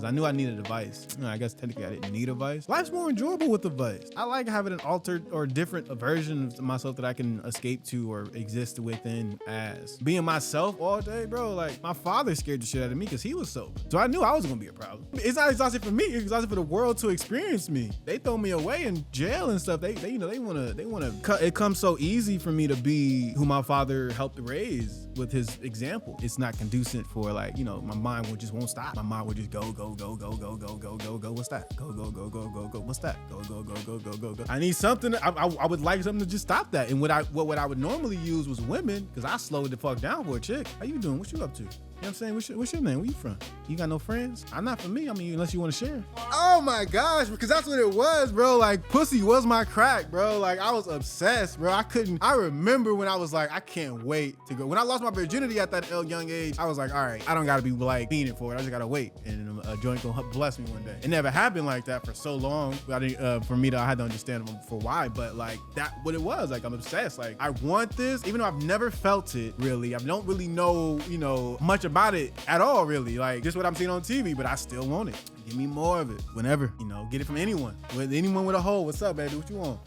I knew I needed a vice. I guess technically I didn't need a vice. Life's more enjoyable with a vice. I like having an altered or different version of myself that I can escape to or exist within as being myself all day, bro. Like my father scared the shit out of me because he was sober. So I knew I was gonna be a problem. It's not exhausting for me, it's exhausting for the world to experience me. They throw me away in jail and stuff. They wanna cut. It comes so easy for me to be who my father helped raise with his example. It's not conducive for like, my mind won't stop. My mind would just go. What's that? Go. What's that? Go. I need something. I would like something to just stop that. And what I would normally use was women, because I slowed the fuck down for a chick. How you doing? What you up to? You know what I'm saying? What's your name? Where you from? You got no friends? I'm not for me. Unless you want to share. Oh my gosh, because that's what it was, bro. Like, pussy was my crack, bro. Like, I was obsessed, bro. I remember when I was like, I can't wait to go. When I lost my virginity at that young age, I was like, all right, I don't got to be like fiending for it. I just got to wait. And a joint gonna bless me one day. It never happened like that for so long. I had to understand for why, but like, that what it was. Like, I'm obsessed. Like, I want this, even though I've never felt it really. I don't really know, much about it at all, really. Like, just what I'm seeing on TV, but I still want it. Give me more of it whenever, get it from anyone. With anyone with a hole, what's up, baby? What you want?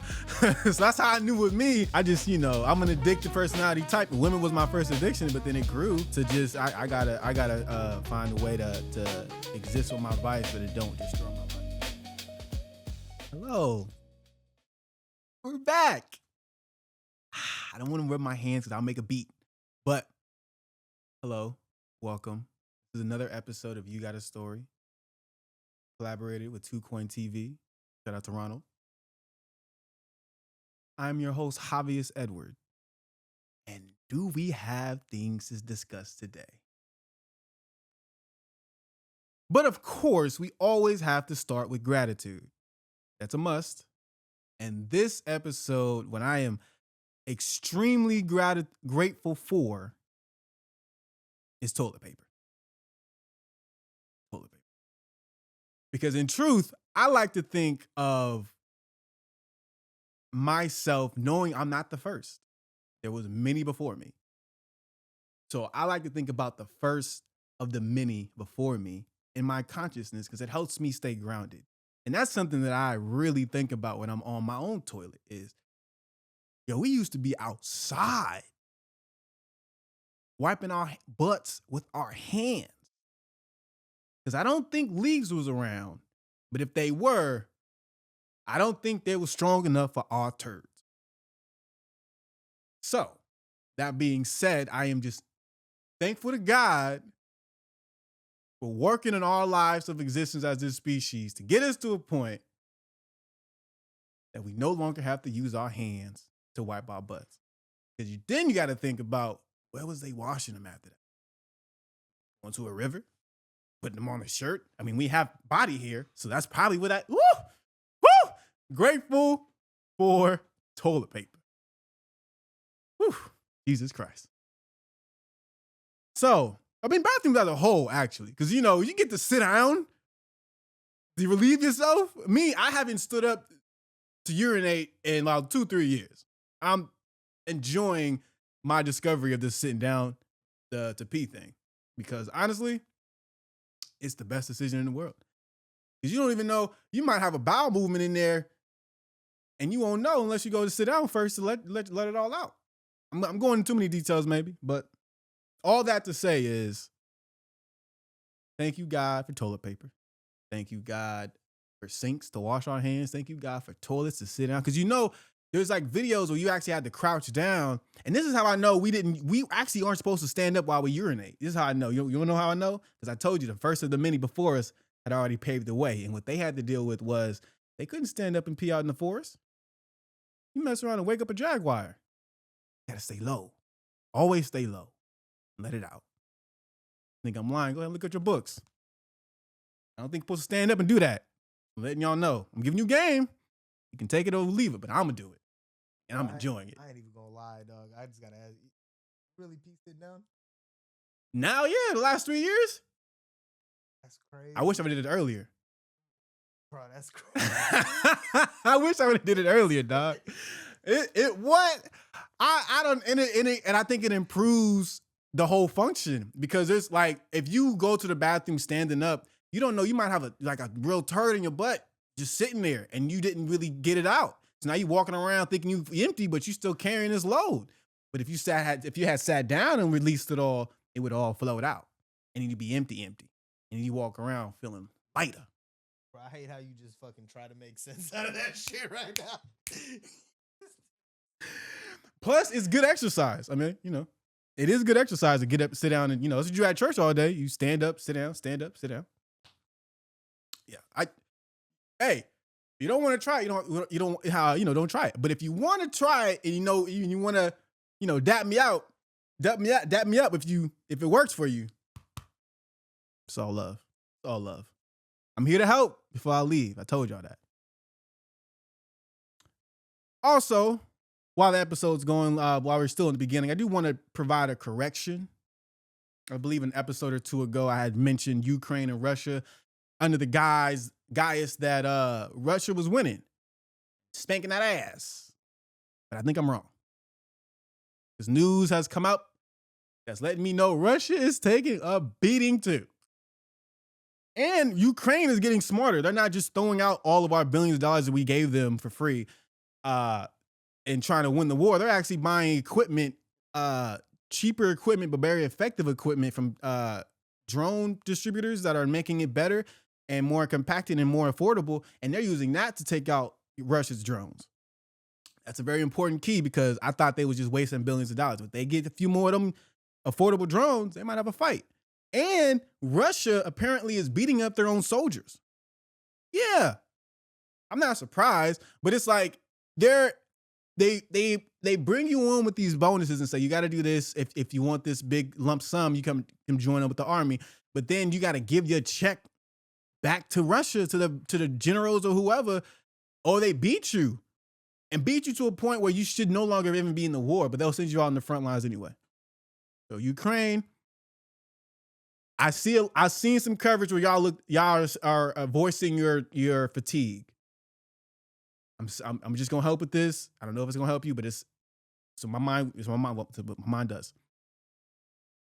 So that's how I knew with me. I just, I'm an addicted personality type. Women was my first addiction, but then it grew to just, I gotta find a way to exist with my vice, but it don't destroy my life. Hello. We're back. I don't want to rub my hands because I'll make a beat, but hello, welcome. This is another episode of You Got a Story. Collaborated with 2Coin TV. Shout out to Ronald. I'm your host, Havius Edward. And do we have things to discuss today? But of course, we always have to start with gratitude. That's a must. And this episode, what I am extremely grateful for, is toilet paper. Because in truth, I like to think of myself knowing I'm not the first. There was many before me. So I like to think about the first of the many before me in my consciousness because it helps me stay grounded. And that's something that I really think about when I'm on my own toilet is, we used to be outside wiping our butts with our hands. Because I don't think leagues was around. But if they were, I don't think they were strong enough for our turds. So, that being said, I am just thankful to God for working in our lives of existence as this species to get us to a point that we no longer have to use our hands to wipe our butts. Because then you got to think about, where was they washing them after that? Going to a river? Putting them on a shirt. We have body here, so that's probably what grateful for toilet paper. Woo, Jesus Christ. So, bathrooms as a whole, actually, because, you get to sit down, you relieve yourself. Me, I haven't stood up to urinate in about 2-3 years. I'm enjoying my discovery of this sitting down to pee thing, because honestly, it's the best decision in the world. Because you don't even know, you might have a bowel movement in there and you won't know unless you go to sit down first to let it all out. I'm going into too many details maybe, but all that to say is, thank you, God, for toilet paper. Thank you, God, for sinks to wash our hands. Thank you, God, for toilets to sit down. Because there's like videos where you actually had to crouch down. And this is how I know we actually aren't supposed to stand up while we urinate. This is how I know. You want to know how I know? Because I told you the first of the many before us had already paved the way. And what they had to deal with was they couldn't stand up and pee out in the forest. You mess around and wake up a jaguar. You gotta stay low. Always stay low. Let it out. Think I'm lying? Go ahead and look at your books. I don't think you're supposed to stand up and do that. I'm letting y'all know. I'm giving you game. You can take it or leave it, but I'm going to do it. And I'm enjoying it. I ain't even going to lie, dog. I just got to ask you. Really pee sit down? Now, yeah, the last 3 years. That's crazy. I wish I would have did it earlier. Bro, that's crazy. I wish I would have did it earlier, dog. I don't, and I think it improves the whole function because it's like, if you go to the bathroom standing up, You don't know. You might have a real turd in your butt just sitting there, and you didn't really get it out. So now you're walking around thinking you empty, but you still carrying this load. But if you had sat down and released it all, it would all float out, and you'd be empty, and you walk around feeling lighter. Bro, I hate how you just fucking try to make sense out of that shit right now. Plus, it's good exercise. I mean, it is good exercise to get up, sit down, and that's what you at church all day. You stand up, sit down, stand up, sit down. Yeah, hey, you don't want to try it, don't try it. But if you want to try it, and you want to, dap me up if it works for you. It's all love. It's all love. I'm here to help before I leave. I told y'all that. Also, while the episode's going, while we're still in the beginning, I do want to provide a correction. I believe an episode or two ago, I had mentioned Ukraine and Russia under the guise that Russia was winning, spanking that ass. But I think I'm wrong. This news has come out that's letting me know Russia is taking a beating too. And Ukraine is getting smarter. They're not just throwing out all of our billions of dollars that we gave them for free and trying to win the war. They're actually buying equipment, cheaper equipment, but very effective equipment from drone distributors that are making it better and more compacted and more affordable. And they're using that to take out Russia's drones. That's a very important key because I thought they was just wasting billions of dollars. If they get a few more of them affordable drones, they might have a fight. And Russia apparently is beating up their own soldiers. Yeah, I'm not surprised, but it's like they bring you on with these bonuses and say you got to do this if you want this big lump sum. You come join up with the army, but then you got to give your check back to Russia to the generals or whoever, or they beat you to a point where you should no longer even be in the war. But they'll send you out on the front lines anyway. So Ukraine. I've seen some coverage where y'all are voicing your fatigue. I'm just gonna help with this. I don't know if it's gonna help you, but my mind does.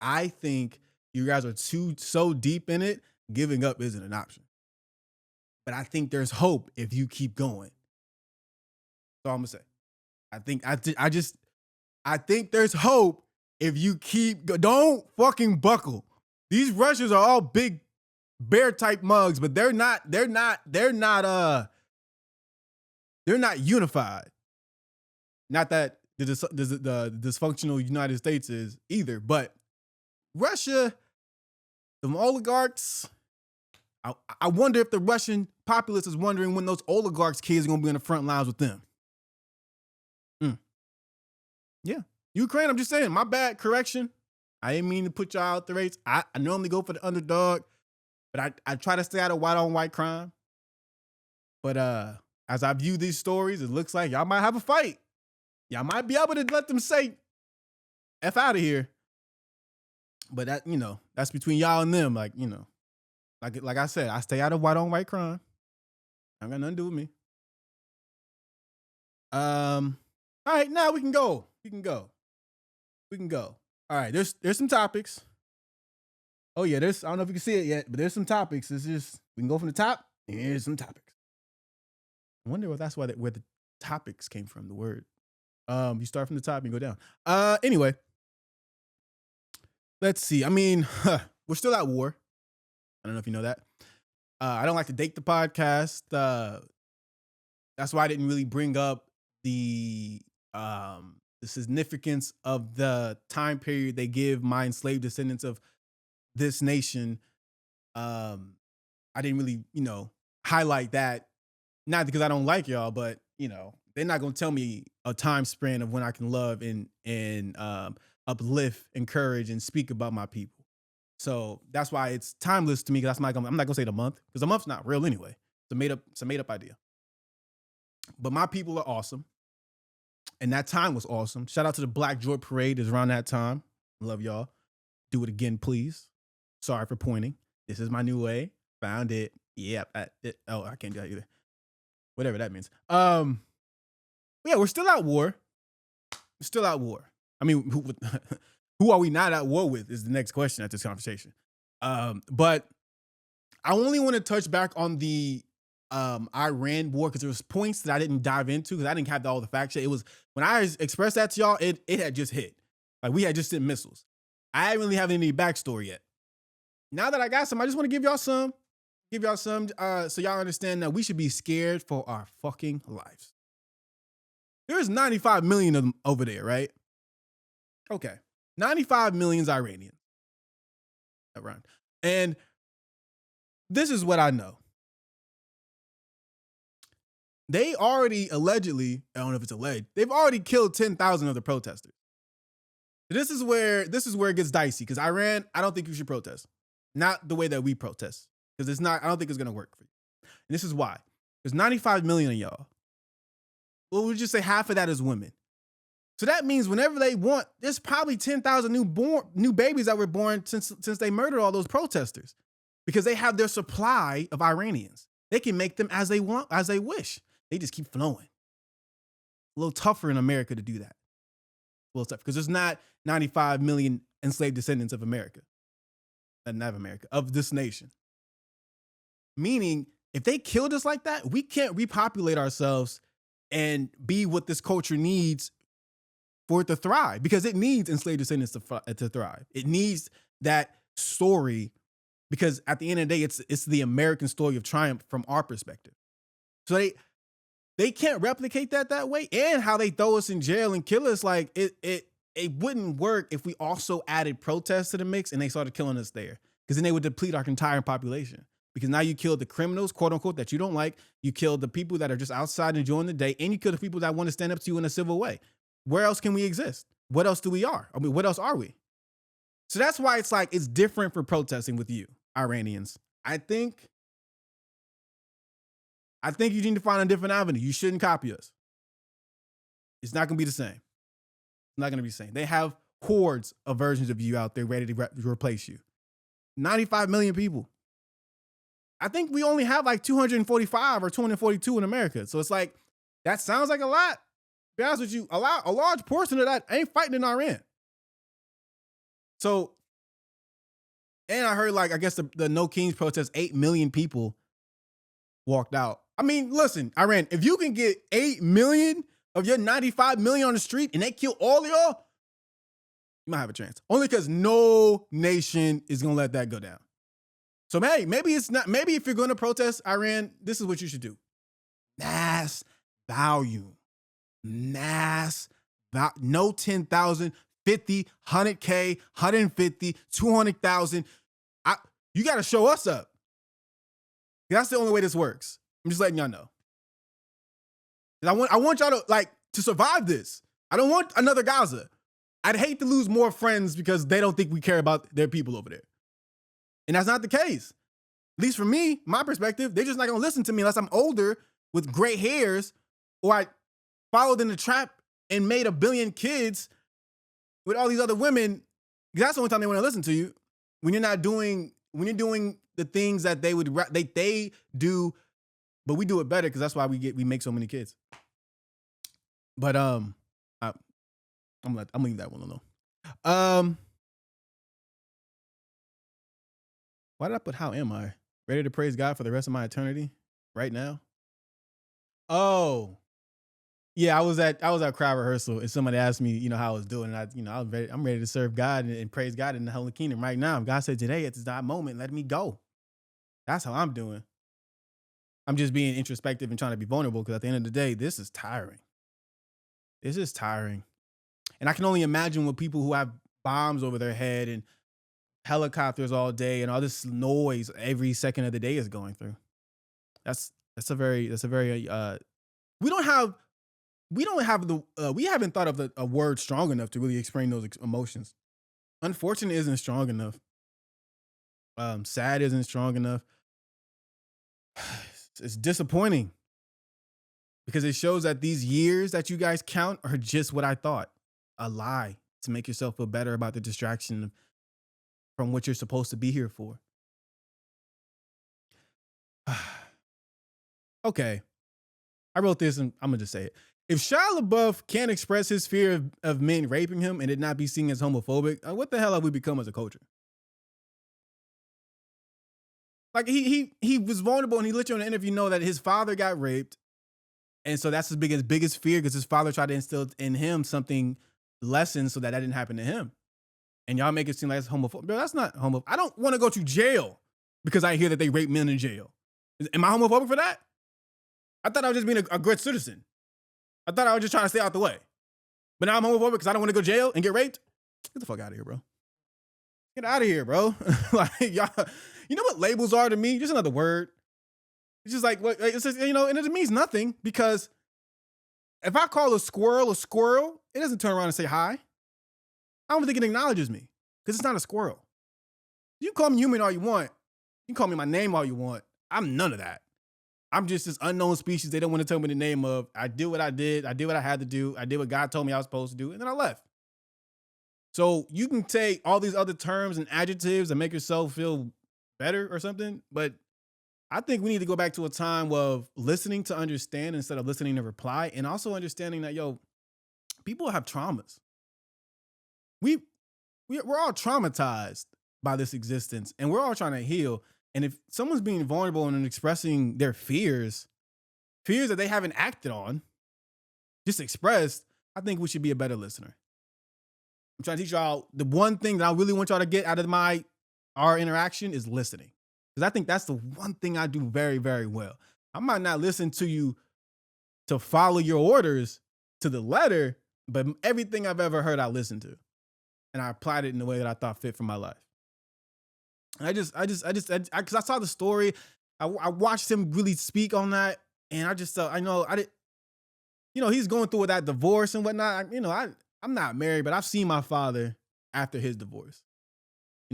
I think you guys are so deep in it, giving up isn't an option. But I think there's hope if you keep going. That's all I'm gonna say. I think there's hope if you don't fucking buckle. These Russians are all big bear type mugs, but they're not unified. Not that the dysfunctional United States is either, but Russia, the oligarchs, I wonder if the Russian populace is wondering when those oligarchs' kids are going to be on the front lines with them. Yeah. Ukraine, I'm just saying, my bad, correction. I didn't mean to put y'all out the race. I normally go for the underdog, but I try to stay out of white on white crime. But as I view these stories, it looks like y'all might have a fight. Y'all might be able to let them say, F out of here. But that, that's between y'all and them. Like I said, I stay out of white on white crime. I got nothing to do with me. All right, now we can go. All right, there's some topics. Oh yeah, I don't know if you can see it yet, but there's some topics. We can go from the top. Here's some topics. I wonder if that's where the topics came from, the word. You start from the top and you go down. Anyway, let's see. I mean, we're still at war. I don't know if you know that. I don't like to date the podcast. That's why I didn't really bring up the significance of the time period they give my enslaved descendants of this nation. I didn't really, highlight that. Not because I don't like y'all, but they're not gonna tell me a time span of when I can love and uplift, encourage, and speak about my people. So that's why it's timeless to me. Because I'm not gonna say the month, because the month's not real anyway. It's a made up idea. But my people are awesome. And that time was awesome. Shout out to the Black Joy Parade is around that time. Love y'all. Do it again, please. Sorry for pointing. This is my new way. Found it. Yep. I can't do that either. Whatever that means. Yeah, we're still at war. I mean, who are we not at war with is the next question at this conversation. But I only want to touch back on the Iran war because there was points that I didn't dive into because I didn't have all the facts yet. It was when I expressed that to y'all, it had just hit. Like we had just sent missiles. I didn't really have any backstory yet. Now that I got some, I just want to give y'all some. So y'all understand that we should be scared for our fucking lives. There's 95 million of them over there, right? Okay. 95 million's Iranian. Around. And this is what I know. They already allegedly, I don't know if it's alleged, they've already killed 10,000 of the protesters. This is where it gets dicey because Iran, I don't think you should protest. Not the way that we protest. Because it's not, I don't think it's gonna work for you. And this is why. There's 95 million of y'all. Well, we'll just say half of that is women. So that means whenever they want, there's probably 10,000 new babies that were born since they murdered all those protesters. Because they have their supply of Iranians. They can make them as they want, as they wish. They just keep flowing. A little tougher in America to do that. A little tougher. Because there's not 95 million enslaved descendants of America. Not of America, of this nation. Meaning, if they killed us like that, we can't repopulate ourselves and be what this culture needs for it to thrive. Because it needs enslaved descendants to thrive. It needs that story. Because at the end of the day, it's the American story of triumph from our perspective. So they can't replicate that way. And how they throw us in jail and kill us, like it wouldn't work if we also added protests to the mix and they started killing us there. Because then they would deplete our entire population. Because now you killed the criminals, quote unquote, that you don't like. You killed the people that are just outside enjoying the day. And you killed the people that want to stand up to you in a civil way. Where else can we exist? What else do we are? I mean, what else are we? So that's why it's like, it's different for protesting with you, Iranians. I think you need to find a different avenue. You shouldn't copy us. It's not going to be the same. It's not going to be the same. They have hordes of versions of you out there ready to replace you. 95 million people. I think we only have like 245 or 242 in America. So it's like, that sounds like a lot. To be honest with you, a large portion of that ain't fighting in Iran. So, and I heard like, I guess the No Kings protest, 8 million people walked out. I mean, listen, Iran, if you can get 8 million of your 95 million on the street and they kill all of y'all, you might have a chance. Only because no nation is going to let that go down. So hey, maybe if you're going to protest Iran, this is what you should do. Mass value. No 10,000, 50, 100K, 150, 200,000. You got to show us up. That's the only way this works. I'm just letting y'all know. I want y'all to survive this. I don't want another Gaza. I'd hate to lose more friends because they don't think we care about their people over there. And that's not the case. At least for me, my perspective, they're just not going to listen to me unless I'm older with gray hairs or I followed in the trap and made 1 billion kids with all these other women. That's the only time they want to listen to you. When you're doing the things that they do, but we do it better because that's why we make so many kids. But I'm gonna leave that one alone. Why did I put how am I? Ready to praise God for the rest of my eternity? Right now? Oh. Yeah, I was at crowd rehearsal and somebody asked me, how I was doing. And I'm ready to serve God and praise God in the Holy Kingdom right now. God said today at that moment, let me go. That's how I'm doing. I'm just being introspective and trying to be vulnerable because at the end of the day, this is tiring. This is tiring. And I can only imagine what people who have bombs over their head and helicopters all day and all this noise every second of the day is going through. We haven't thought of a word strong enough to really explain those emotions. Unfortunate isn't strong enough. Sad isn't strong enough. It's disappointing because it shows that these years that you guys count are just what I thought, a lie to make yourself feel better about the distraction from what you're supposed to be here for. Okay. I wrote this and I'm going to just say it. If Shia LaBeouf can't express his fear of men raping him and it not be seen as homophobic, what the hell have we become as a culture? Like he was vulnerable, and he let you on the interview know that his father got raped, and so that's his biggest fear because his father tried to instill in him something lessons so that didn't happen to him. And y'all make it seem like it's homophobic. Bro, that's not homophobic. I don't want to go to jail because I hear that they rape men in jail. Am I homophobic for that? I thought I was just being a good citizen. I thought I was just trying to stay out the way. But now I'm homophobic because I don't want to go to jail and get raped? Get the fuck out of here, bro. Get out of here, bro. Like, y'all, you know what labels are to me? Just another word. It's just like, it's just, and it means nothing because if I call a squirrel, it doesn't turn around and say hi. I don't think it acknowledges me because it's not a squirrel. You can call me human all you want. You can call me my name all you want. I'm none of that. I'm just this unknown species they don't want to tell me the name of. I did what I did. I did what I had to do. I did what God told me I was supposed to do, and then I left. So you can take all these other terms and adjectives and make yourself feel better or something, but I think we need to go back to a time of listening to understand instead of listening to reply, and also understanding that, people have traumas. We're all traumatized by this existence, and we're all trying to heal. And if someone's being vulnerable and expressing their fears that they haven't acted on, just expressed, I think we should be a better listener. I'm trying to teach y'all the one thing that I really want y'all to get out of our interaction is listening. Because I think that's the one thing I do very, very well. I might not listen to you to follow your orders to the letter, but everything I've ever heard, I listened to. And I applied it in the way that I thought fit for my life. And because I saw the story, I watched him really speak on that, and I just thought, he's going through that divorce and whatnot. I'm not married, but I've seen my father after his divorce,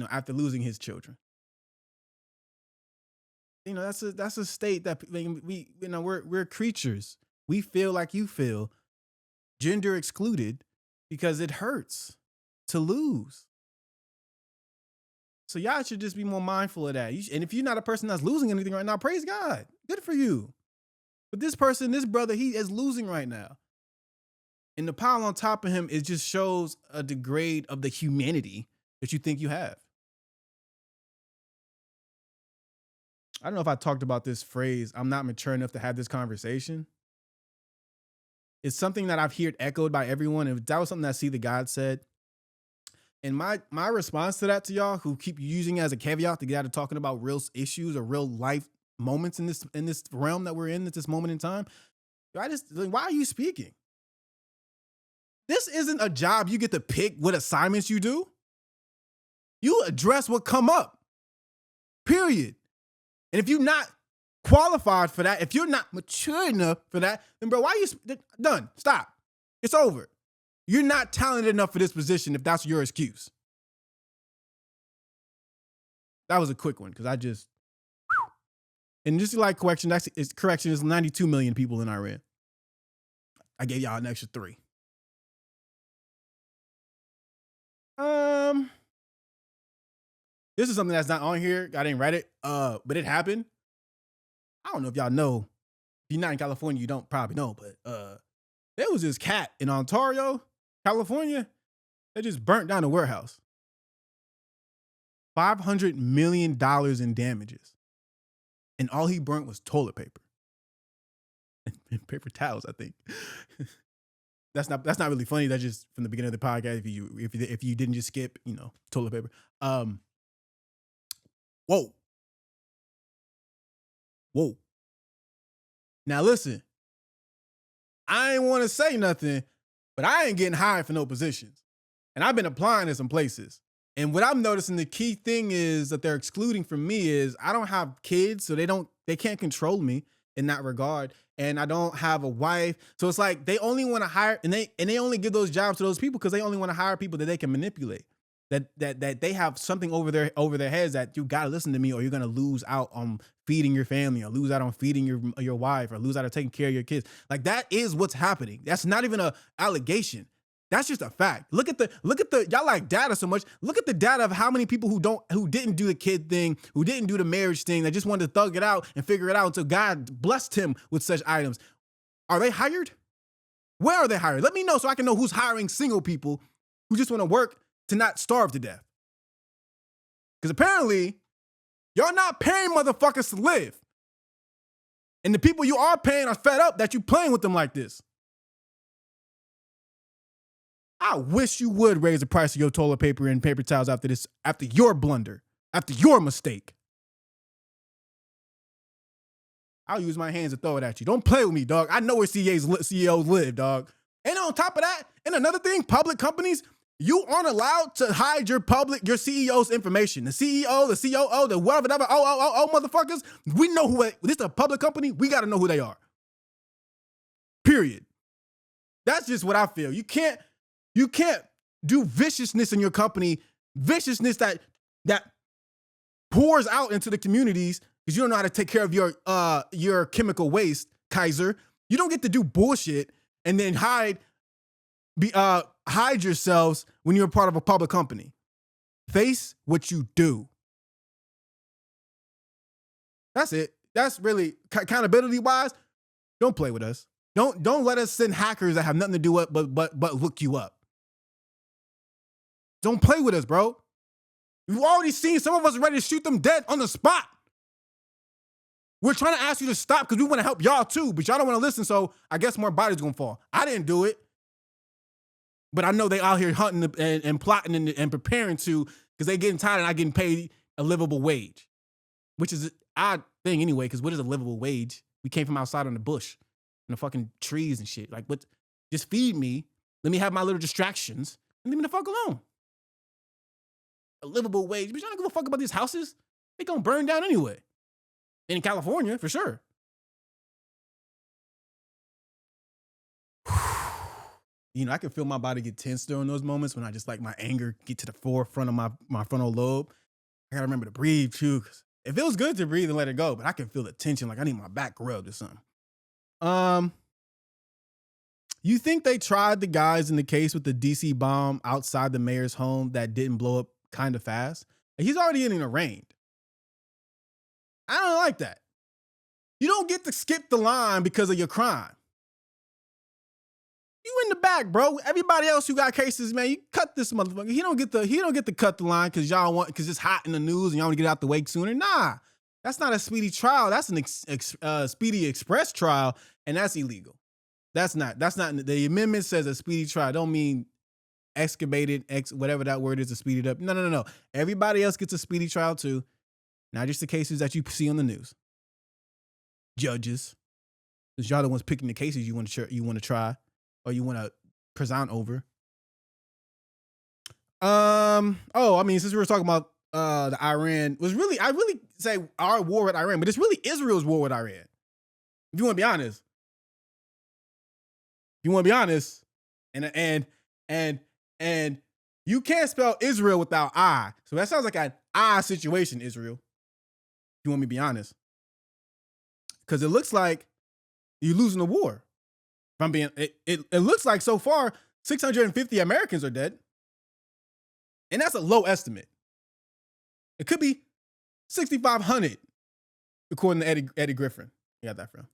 after losing his children. That's a state that we're creatures. We feel like you feel, gender excluded, because it hurts to lose. So y'all should just be more mindful of that. And if you're not a person that's losing anything right now, praise God. Good for you. But this person, this brother, he is losing right now. And the pile on top of him, it just shows a degrade of the humanity that you think you have. I don't know if I talked about this phrase, I'm not mature enough to have this conversation. It's something that I've heard echoed by everyone. And that was something that See the God said. And my response to that, to y'all who keep using it as a caveat to get out of talking about real issues or real life moments in this realm that we're in at this moment in time, why are you speaking? This isn't a job you get to pick what assignments you do. You address what come up, period. And if you're not qualified for that, if you're not mature enough for that, then bro, why are you done? Stop. It's over. You're not talented enough for this position if that's your excuse. That was a quick one because and just like correction, correction is 92 million people in Iran. I gave y'all an extra 3. This is something that's not on here. I didn't write it, but it happened. I don't know if y'all know. If you're not in California, you don't probably know, but there was this cat in Ontario, California, that just burnt down a warehouse. $500 million in damages. And all he burnt was toilet paper. And paper towels, I think. That's not really funny. That's just from the beginning of the podcast. If you didn't just skip, toilet paper. Whoa. Now listen, I ain't want to say nothing, but I ain't getting hired for no positions. And I've been applying to some places. And what I'm noticing, the key thing is that they're excluding from me is I don't have kids, so they can't control me in that regard. And I don't have a wife. So it's like they only want to hire, and they only give those jobs to those people because they only want to hire people that they can manipulate. That they have something over their heads that you gotta listen to me or you're gonna lose out on feeding your family or lose out on feeding your wife or lose out on taking care of your kids. Like that is what's happening. That's not even a allegation. That's just a fact. Look at the y'all like data so much. Look at the data of how many people who didn't do the kid thing, who didn't do the marriage thing, that just wanted to thug it out and figure it out until God blessed him with such items. Are they hired? Where are they hired? Let me know so I can know who's hiring single people who just want to work to not starve to death. Because apparently Y'all not paying motherfuckers to live. And the people you are paying are fed up that you playing with them like this. I wish you would raise the price of your toilet paper and paper towels after this, after your blunder, after your mistake. I'll use my hands to throw it at you. Don't play with me, dog. I know where CEOs live, dog. And on top of that, and another thing, public companies, you aren't allowed to hide your CEO's information. The CEO, the COO, the whatever, motherfuckers, we know who, this is a public company, we got to know who they are. Period. That's just what I feel. You can't do viciousness in your company, viciousness that pours out into the communities because you don't know how to take care of your chemical waste, Kaiser. You don't get to do bullshit and then hide yourselves when you're a part of a public company. Face what you do. That's it. That's really accountability wise. Don't play with us. Don't let us send hackers that have nothing to do with but look you up. Don't play with us, bro. You've already seen some of us ready to shoot them dead on the spot. We're trying to ask you to stop because we want to help y'all too, but y'all don't want to listen, so I guess more bodies gonna fall. I didn't do it. But I know they out here hunting and plotting and preparing to because they getting tired and not getting paid a livable wage, which is an odd thing anyway, because what is a livable wage? We came from outside on the bush and the fucking trees and shit. Like, what? Just feed me. Let me have my little distractions and leave me the fuck alone. A livable wage. But y'all don't give a fuck about these houses. They gonna burn down anyway. In California, for sure. You know, I can feel my body get tense during those moments when I just like my anger get to the forefront of my frontal lobe. I gotta remember to breathe too, because it feels good to breathe and let it go, but I can feel the tension, like I need my back rubbed or something. You think they tried the guys in the case with the DC bomb outside the mayor's home that didn't blow up kind of fast? He's already getting arraigned. I don't like that. You don't get to skip the line because of your crime. You in the back, bro. Everybody else who got cases, man, you cut this motherfucker. He don't get to cut the line because it's hot in the news and y'all want to get out the way sooner. Nah, that's not a speedy trial. That's an speedy express trial, and that's illegal. That's not. The amendment says a speedy trial. Don't mean excavated, whatever that word is, to speed it up. No. Everybody else gets a speedy trial too. Not just the cases that you see on the news. Judges, because y'all the ones picking the cases you want to try or you want to present over. Since we were talking about the Iran, I really say our war with Iran, but it's really Israel's war with Iran. If you want to be honest. And you can't spell Israel without I. So that sounds like an I situation, Israel. You want me to be honest? Because it looks like you're losing the war. If I'm being, it looks like so far 650 Americans are dead, and that's a low estimate. It could be 6,500, according to Eddie Griffin. You got that from.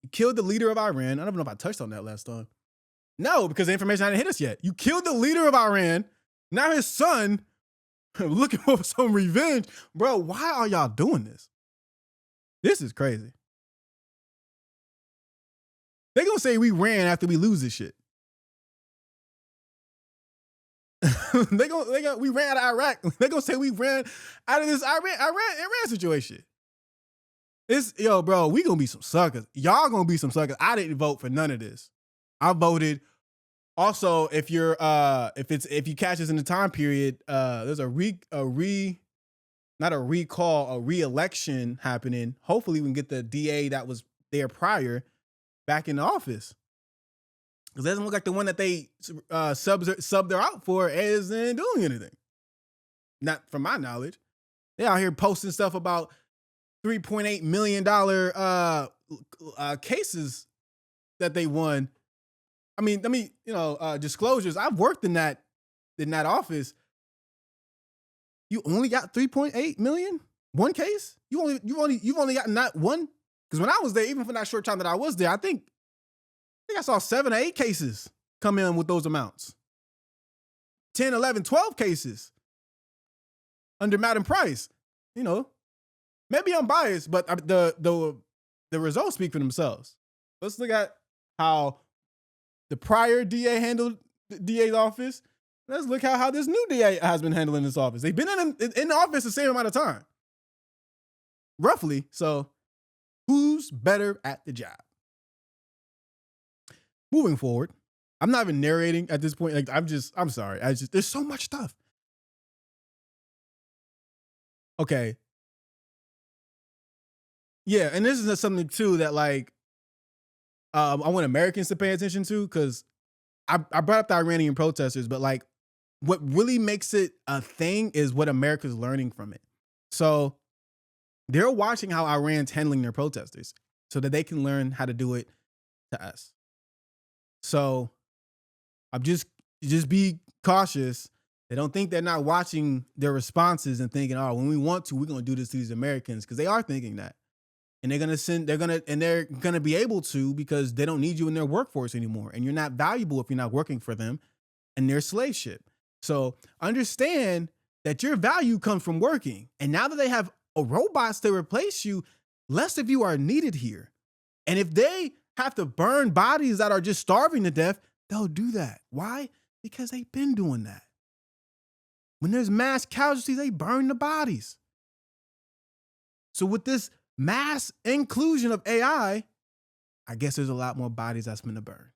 You killed the leader of Iran. I don't know if I touched on that last time. No, because the information hadn't hit us yet. You killed the leader of Iran. Now his son. Looking for some revenge. Bro, why are y'all doing this? This is crazy. They gonna say we ran after we lose this shit. we ran out of Iraq. They gonna say we ran out of this Iran situation. Bro, we gonna be some suckers. Y'all gonna be some suckers. I didn't vote for none of this. I voted. Also, if you catch us in the time period, there's a re-election happening. Hopefully we can get the DA that was there prior back in the office. Because it doesn't look like the one that they subbed her out for isn't doing anything. Not from my knowledge. They out here posting stuff about $3.8 million cases that they won. I mean, disclosures. I've worked in that office. You only got 3.8 million? One case? You've only gotten that one? Because when I was there, even for that short time that I was there, I think I saw 7 or 8 cases come in with those amounts. 10, 11, 12 cases. under Madam Price. You know, maybe I'm biased, but the results speak for themselves. Let's look at how the prior DA handled the DA's office. Let's look at how this new DA has been handling this office. They've been in the office the same amount of time, roughly. So who's better at the job? Moving forward, I'm not even narrating at this point. Like I'm sorry. There's so much stuff. Okay. Yeah, and this is something too that like I want Americans to pay attention to, because I brought up the Iranian protesters, but like what really makes it a thing is what America's learning from it. So they're watching how Iran's handling their protesters so that they can learn how to do it to us. So I'm just be cautious. They don't think they're not watching their responses and thinking, oh, when we want to, we're going to do this to these Americans, because they are thinking that. And they're going to be able to, because they don't need you in their workforce anymore. And you're not valuable if you're not working for them, and their slave ship. So understand that your value comes from working. And now that they have robots to replace you, less of you are needed here. And if they have to burn bodies that are just starving to death, they'll do that. Why? Because they've been doing that. When there's mass casualties, they burn the bodies. So with this mass inclusion of AI, I guess there's a lot more bodies that's been to burn.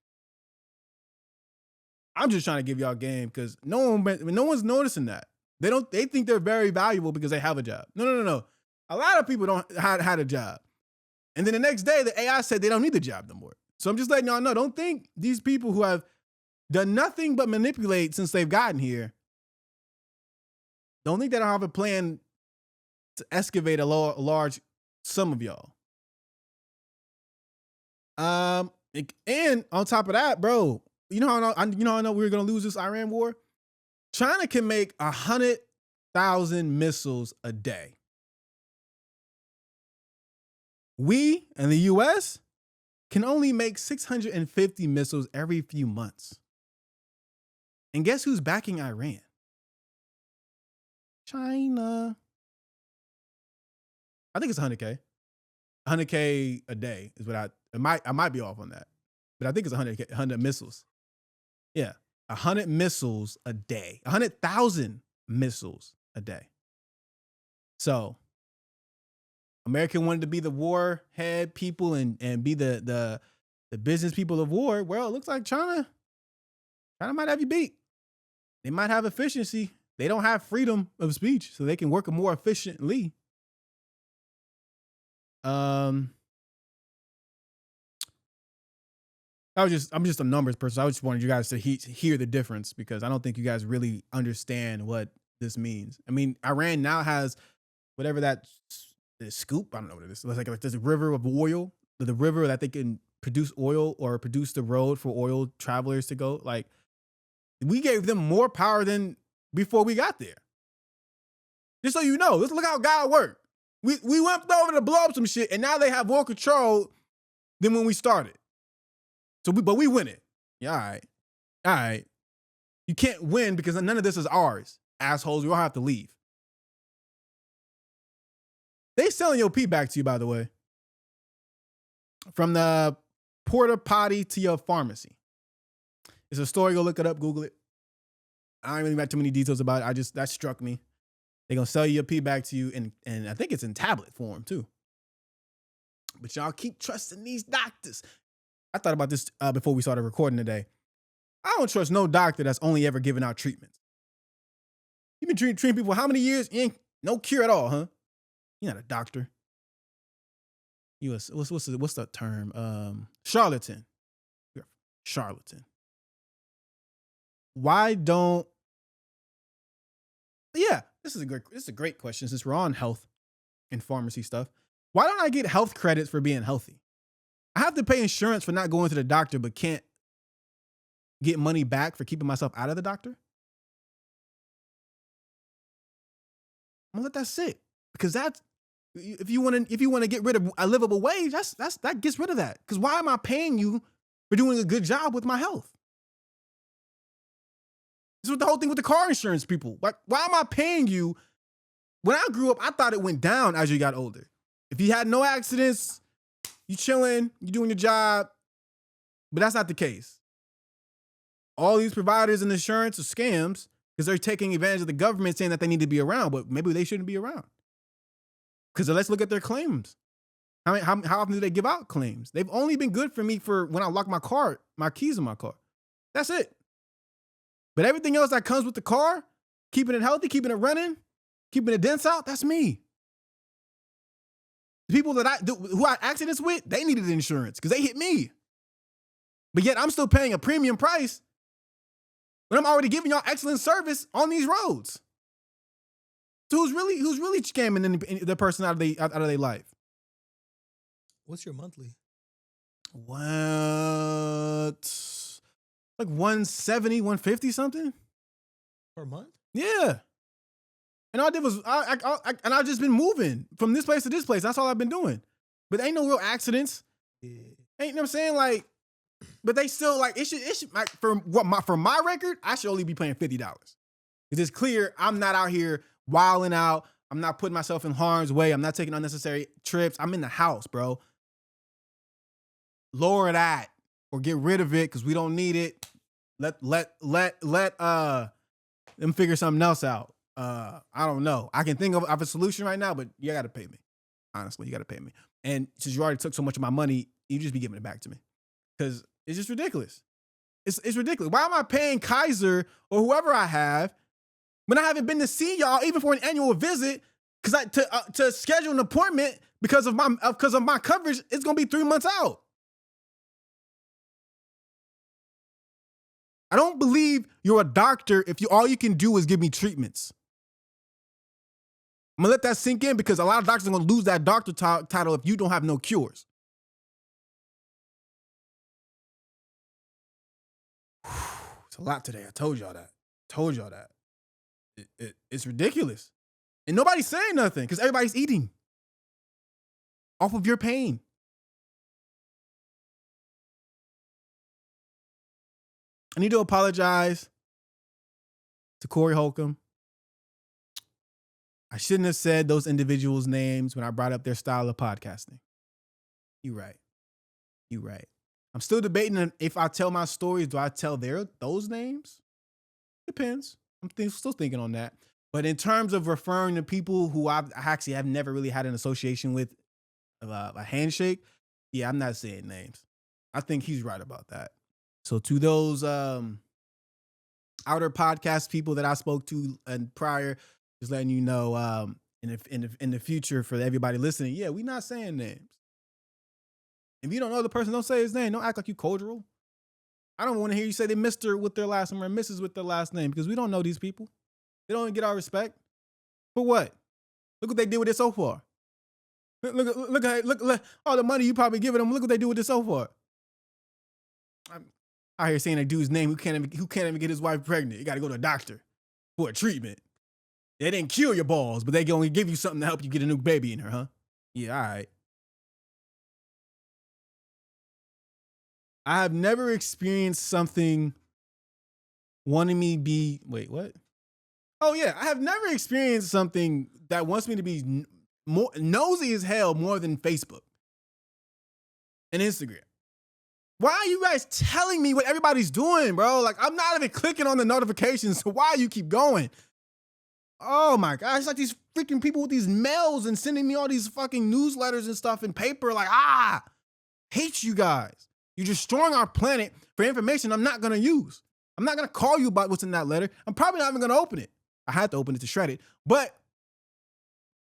I'm just trying to give y'all game, because no one's noticing that. They think they're very valuable because they have a job. No. A lot of people don't had a job. And then the next day, the AI said they don't need the job no more. So I'm just letting y'all know, don't think these people who have done nothing but manipulate since they've gotten here, don't think they don't have a plan to excavate a large sum of y'all. And on top of that, bro, you know how I know we were gonna lose this Iran war? China can make 100,000 missiles a day. We in the US can only make 650 missiles every few months. And guess who's backing Iran? China. I think it's 100K. 100K a day is what I might be off on that, but I think it's 100 missiles. Yeah, 100 missiles a day, 100,000 missiles a day. So America wanted to be the warhead people and be the business people of war. Well, it looks like China might have you beat. They might have efficiency. They don't have freedom of speech, so they can work more efficiently. I'm just a numbers person. I just wanted you guys to hear the difference, because I don't think you guys really understand what this means. I mean, Iran now has whatever that scoop. I don't know what it is. It's like there's a river of oil, the river that they can produce oil or produce the road for oil travelers to go. Like, we gave them more power than before we got there. Just so you know, let's look how God worked. We went over to blow up some shit, and now they have more control than when we started. But we win it. Yeah, all right. You can't win because none of this is ours, assholes. We all have to leave. They selling your pee back to you, by the way. From the porta potty to your pharmacy. It's a story. Go look it up. Google it. I don't really got too many details about it. That struck me. They're going to sell you your pee back to you, and I think it's in tablet form, too. But y'all keep trusting these doctors. I thought about this before we started recording today. I don't trust no doctor that's only ever given out treatments. You've been treating people how many years? You ain't no cure at all, huh? You're not a doctor. What's the term? Charlatan. You're a charlatan. Why don't? Yeah, this is a great question, since we're on health and pharmacy stuff. Why don't I get health credits for being healthy? I have to pay insurance for not going to the doctor, but can't get money back for keeping myself out of the doctor. I'm gonna let that sit, because that's, if you want to get rid of a livable wage, that gets rid of that. Because why am I paying you for doing a good job with my health? This is the whole thing with the car insurance people. Like, why am I paying you When I grew up, I thought it went down as you got older. If you had no accidents, you chilling, you doing your job, but that's not the case. All these providers and insurance are scams because they're taking advantage of the government saying that they need to be around, but maybe they shouldn't be around. Because let's look at their claims. How often do they give out claims? They've only been good for me for when I lock my keys in my car. That's it. But everything else that comes with the car, keeping it healthy, keeping it running, keeping the dents out, that's me. The people who I accidents with, they needed insurance because they hit me. But yet I'm still paying a premium price when I'm already giving y'all excellent service on these roads. So who's really scamming the person out of their life? What's your monthly? What? Like 170, 150 something? Per month? Yeah. And all I did was, I've just been moving from this place to this place. That's all I've been doing. But ain't no real accidents. Yeah. Ain't, you know what I'm saying? Like, but they still, like, it should like, for my record, I should only be paying $50. Because it's clear I'm not out here wilding out. I'm not putting myself in harm's way. I'm not taking unnecessary trips. I'm in the house, bro. Lower that or get rid of it because we don't need it. Let them figure something else out. I don't know. I can think of a solution right now, but you got to pay me. Honestly, you got to pay me. And since you already took so much of my money, you just be giving it back to me because it's just ridiculous. It's ridiculous. Why am I paying Kaiser or whoever I have when I haven't been to see y'all even for an annual visit? Because to schedule an appointment because of my coverage, it's gonna be 3 months out. I don't believe you're a doctor if all you can do is give me treatments. I'm gonna let that sink in because a lot of doctors are gonna lose that doctor title if you don't have no cures. It's a lot today. I told y'all that. It's ridiculous. And nobody's saying nothing because everybody's eating off of your pain. I need to apologize to Corey Holcomb. I shouldn't have said those individuals' names when I brought up their style of podcasting. You right. I'm still debating if I tell my stories, do I tell those names? Depends. I'm still thinking on that. But in terms of referring to people who I actually have never really had an association with, a handshake, yeah, I'm not saying names. I think he's right about that. So to those outer podcast people that I spoke to and prior, just letting you know, in the future for everybody listening, yeah, we not saying names. If you don't know the person, don't say his name. Don't act like you cordial. I don't want to hear you say they Mr. with their last name or Mrs. with their last name because we don't know these people. They don't get our respect. For what? Look what they did with it so far. Look all the money you probably giving them. Look what they do with it so far. I'm out here saying a dude's name who can't even get his wife pregnant. You got to go to a doctor for a treatment. They didn't cure your balls, but they can only give you something to help you get a new baby in her, huh? Yeah, all right. I have never experienced something wanting me be, wait, what? Oh yeah, I have never experienced something that wants me to be more nosy as hell more than Facebook and Instagram. Why are you guys telling me what everybody's doing, bro? Like, I'm not even clicking on the notifications, so why you keep going? Oh my gosh, it's like these freaking people with these mails and sending me all these fucking newsletters and stuff in paper. Like, hate you guys. You're destroying our planet for information I'm not gonna use. I'm not gonna call you about what's in that letter. I'm probably not even gonna open it. I had to open it to shred it, but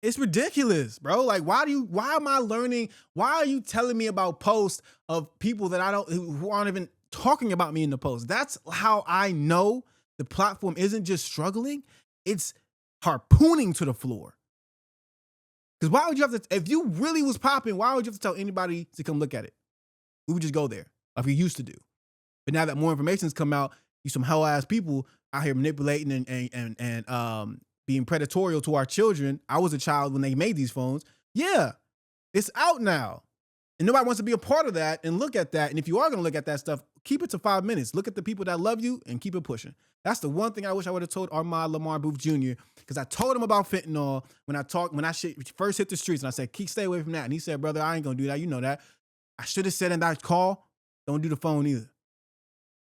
it's ridiculous, bro. Like, why am I learning? Why are you telling me about posts of people that who aren't even talking about me in the post? That's how I know the platform isn't just struggling, it's harpooning to the floor. Because why would you have to, if you really was popping, why would you have to tell anybody to come look at it? We would just go there like we used to do. But now that more information's come out, you some hell ass people out here manipulating and being predatorial to our children. I was a child when they made these phones. Yeah, it's out now. And nobody wants to be a part of that and look at that. And if you are going to look at that stuff, keep it to 5 minutes. Look at the people that love you and keep it pushing. That's the one thing I wish I would have told Armand Lamar Booth Jr. because I told him about fentanyl when I first hit the streets, and I said, stay away from that. And he said, brother, I ain't gonna do that. You know that. I should have said in that call, don't do the phone either.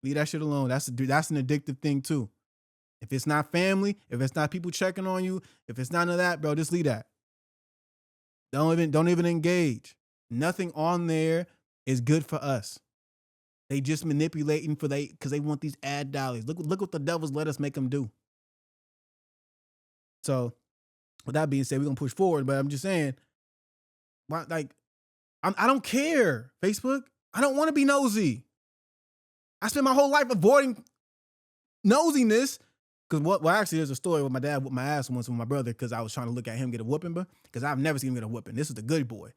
Leave that shit alone. That's an addictive thing too. If it's not family, if it's not people checking on you, if it's none of that, bro, just leave that. Don't even engage. Nothing on there is good for us. They just manipulating because they want these ad dollars. Look what the devils let us make them do. So, with that being said, we're gonna push forward. But I'm just saying, I don't care. Facebook, I don't want to be nosy. I spent my whole life avoiding nosiness. Because actually, there's a story where my dad whooped my ass once with my brother because I was trying to look at him get a whooping, but because I've never seen him get a whooping. This is the good boy.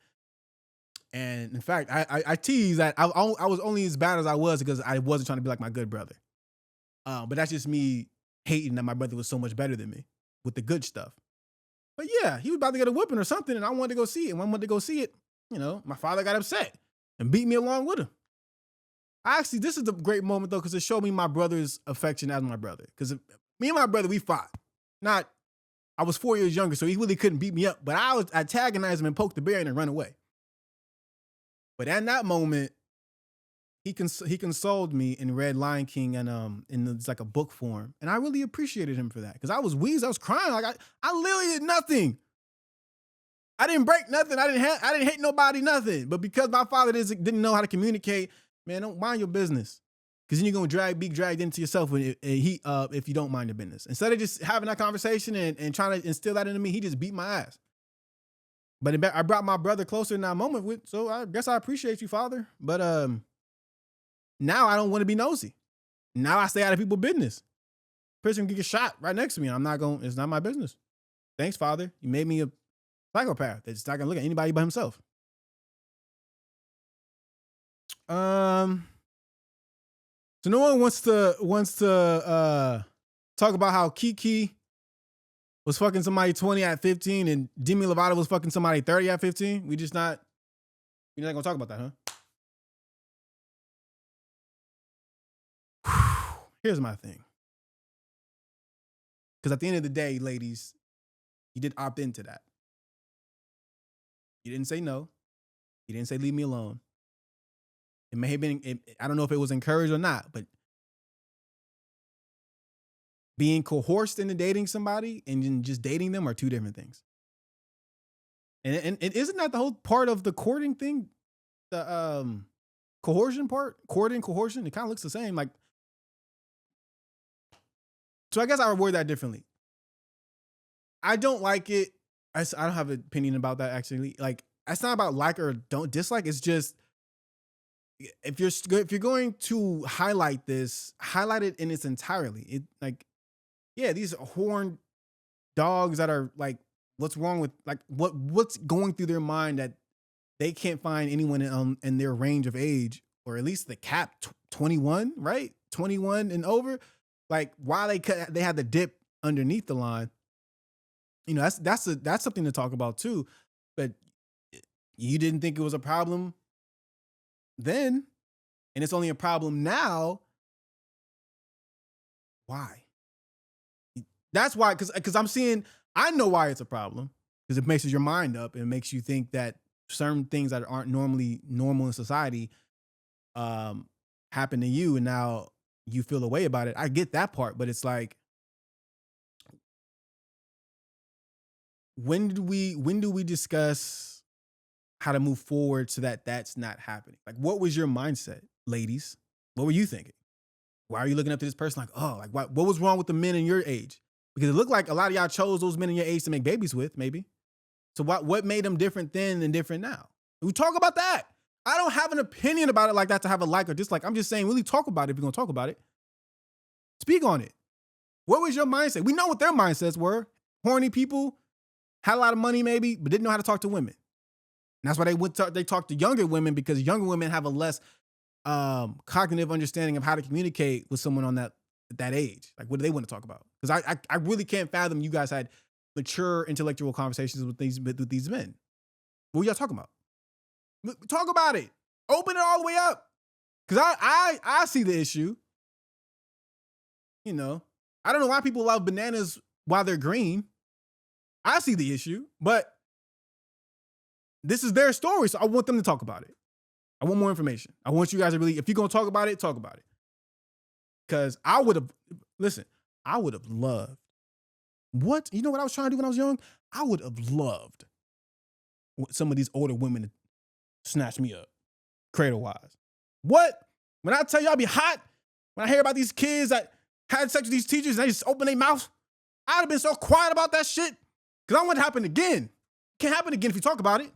And in fact, I tease that I was only as bad as I was because I wasn't trying to be like my good brother. But that's just me hating that my brother was so much better than me with the good stuff. But yeah, he was about to get a whooping or something, and I wanted to go see it. And when I wanted to go see it, my father got upset and beat me along with him. Actually, this is a great moment, though, because it showed me my brother's affection as my brother. Because me and my brother, we fought. I was 4 years younger, so he really couldn't beat me up. But I antagonized him and poked the bear and run away. But in that moment, he consoled me and read Lion King and it's like a book form. And I really appreciated him for that. Because I was wheezed, I was crying. Like I literally did nothing. I didn't break nothing. I didn't hate nobody, nothing. But because my father didn't know how to communicate, man, don't mind your business. Because then you're gonna be dragged into yourself if you don't mind your business. Instead of just having that conversation and trying to instill that into me, he just beat my ass. But I brought my brother closer in that moment, so I guess I appreciate you, Father. But now I don't want to be nosy. Now I stay out of people's business. Person can get shot right next to me, and it's not my business. Thanks, Father. You made me a psychopath that's not gonna look at anybody but himself. So no one wants to talk about how Kiki was fucking somebody 20 at 15 and Demi Lovato was fucking somebody 30 at 15. We're not gonna talk about that, huh? Here's my thing. Because at the end of the day, ladies, you did opt into that. You didn't say no. You didn't say leave me alone. It may have been, I don't know if it was encouraged or not, but being coerced into dating somebody and then just dating them are two different things. And isn't that the whole part of the courting thing? The coercion part? Courting, coercion, it kind of looks the same. Like, so I guess I would word that differently. I don't like it. I don't have an opinion about that, actually. Like, it's not about like or don't dislike. It's just, if you're going to highlight this, highlight it in its entirety. These horned dogs that are like, what's wrong with what's going through their mind that they can't find anyone in their range of age, or at least the cap 21, right? 21 and over. Like, why they had the dip underneath the line. That's something to talk about too. But you didn't think it was a problem then, and it's only a problem now. Why? That's why, because I know why it's a problem, because it messes your mind up and makes you think that certain things that aren't normally normal in society happen to you, and now you feel a way about it. I get that part, but it's like, when do we discuss how to move forward so that that's not happening? Like, what was your mindset, ladies? What were you thinking? Why are you looking up to this person like, oh, like what was wrong with the men in your age? Because it looked like a lot of y'all chose those men in your age to make babies with, maybe. So what made them different then and different now? We talk about that. I don't have an opinion about it like that to have a like or dislike. I'm just saying, really talk about it if you're going to talk about it. Speak on it. What was your mindset? We know what their mindsets were. Horny people, had a lot of money maybe, but didn't know how to talk to women. And that's why they talk to younger women, because younger women have a less cognitive understanding of how to communicate with someone on that age. Like, what do they want to talk about? Because I really can't fathom you guys had mature intellectual conversations with these men. What were y'all talking about? Talk about it. Open it all the way up. Because I see the issue. You know, I don't know why people love bananas while they're green. I see the issue, but this is their story, so I want them to talk about it. I want more information. I want you guys to really, if you're going to talk about it, talk about it. Because I would have loved, what? You know what I was trying to do when I was young? I would have loved some of these older women to snatch me up, cradle-wise. What? When I tell you I'll be hot, when I hear about these kids that had sex with these teachers and they just open their mouth, I'd have been so quiet about that shit because I don't want it to happen again. It can't happen again if you talk about it.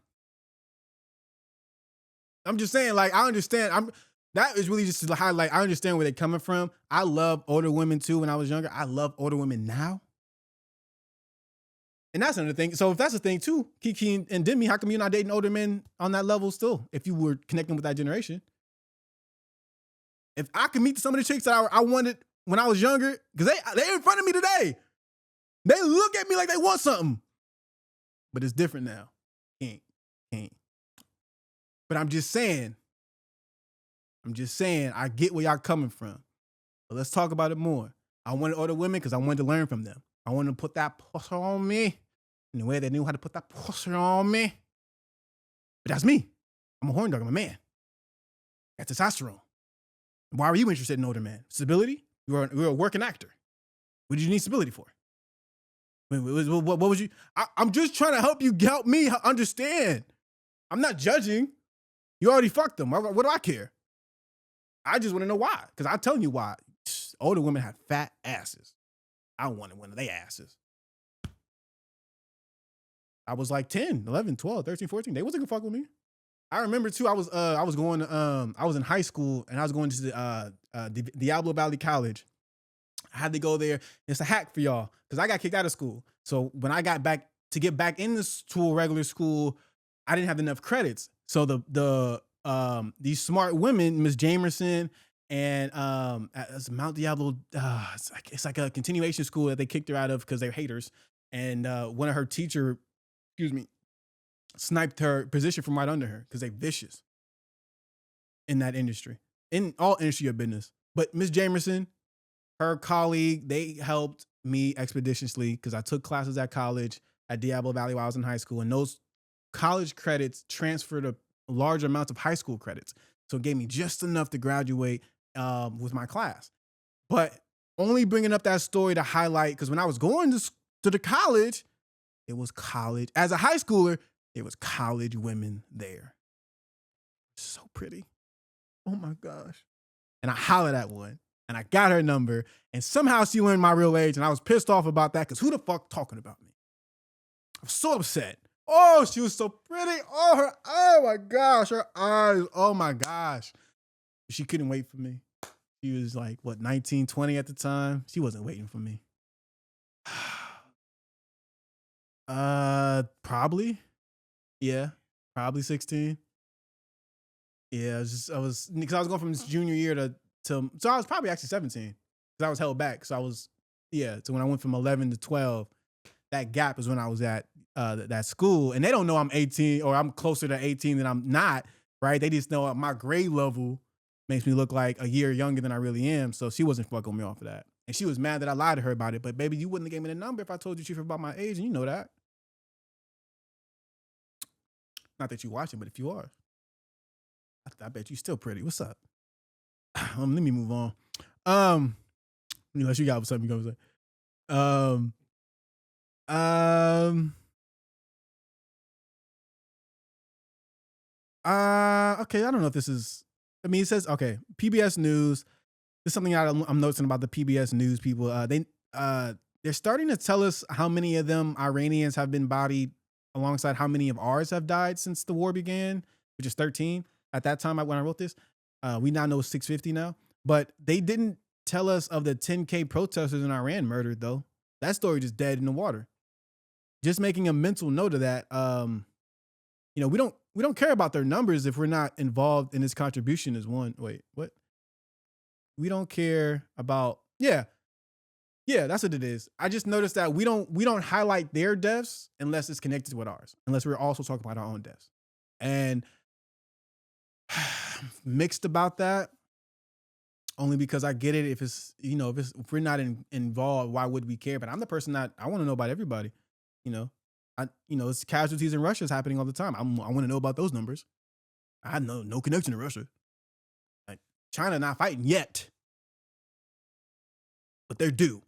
I'm just saying, like, I understand. That is really just to highlight. I understand where they're coming from. I love older women too when I was younger. I love older women now. And that's another thing. So if that's a thing too, Kiki and Demi, how come you're not dating older men on that level still? If you were connecting with that generation. If I could meet some of the chicks that I wanted when I was younger, because they're in front of me today. They look at me like they want something. But it's different now. Can't. But I'm just saying, I get where y'all coming from. But let's talk about it more. I wanted older women because I wanted to learn from them. I wanted to put that pussy on me in the way they knew how to put that pussy on me. But that's me. I'm a horn dog. I'm a man. I got testosterone. Why were you interested in older men? Stability? You were a working actor. What did you need stability for? What was you? I'm just trying to help me understand. I'm not judging. You already fucked them. What do I care? I just want to know why. Because I'm telling you why. Older women have fat asses. I wanted one of their asses. I was like 10, 11, 12, 13, 14. They wasn't gonna fuck with me. I remember too, I was in high school and I was going to the Diablo Valley College. I had to go there. It's a hack for y'all because I got kicked out of school. So when I got back to get back into regular school, I didn't have enough credits. So these smart women, Miss Jamerson and it's Mount Diablo, it's like a continuation school that they kicked her out of because they're haters. And one of her teacher, sniped her position from right under her because they vicious in that industry, in all industry of business. But Miss Jamerson, her colleague, they helped me expeditiously because I took classes at college at Diablo Valley while I was in high school, and those college credits transferred a large amount of high school credits. So it gave me just enough to graduate with my class. But only bringing up that story to highlight, because when I was going to the college, it was college. As a high schooler, there was college women there. So pretty. Oh my gosh. And I hollered at one and I got her number and somehow she learned my real age and I was pissed off about that because who the fuck talking about me? I was so upset. Oh, she was so pretty. Oh my gosh, her eyes. Oh my gosh. She couldn't wait for me. She was like, 19, 20 at the time. She wasn't waiting for me. Probably. Yeah, probably 16. Yeah, because I was going from this junior year to so I was probably actually 17 because I was held back. So so when I went from 11 to 12, that gap is when I was at that school, and they don't know I'm 18 or I'm closer to 18 than I'm not, right? They just know my grade level makes me look like a year younger than I really am. So she wasn't fucking me off of that, and she was mad that I lied to her about it. But baby, you wouldn't have gave me the number if I told you the truth about my age, and you know that. Not that you're watching, but if you are, I bet you still pretty. What's up? Let me move on. Unless you got something you're gonna say. Okay, I don't know if this is, it says, okay, PBS News. There's something I'm noticing about the PBS News people. They're starting to tell us how many of them Iranians have been bodied alongside how many of ours have died since the war began, which is 13. At that time, when I wrote this, we now know it's 650 now, but they didn't tell us of the 10K protesters in Iran murdered though. That story just dead in the water. Just making a mental note of that. We don't care about their numbers if we're not involved in this contribution as one. Wait, what? We don't care about, yeah, that's what it is. I just noticed that we don't highlight their deaths unless it's connected with ours, unless we're also talking about our own deaths. And mixed about that. only because I get it. If it's, if we're not involved, why would we care? But I'm the person that I want to know about everybody. You know, it's casualties in Russia is happening all the time. I want to know about those numbers. I had no connection to Russia. Like China not fighting yet, but they're due.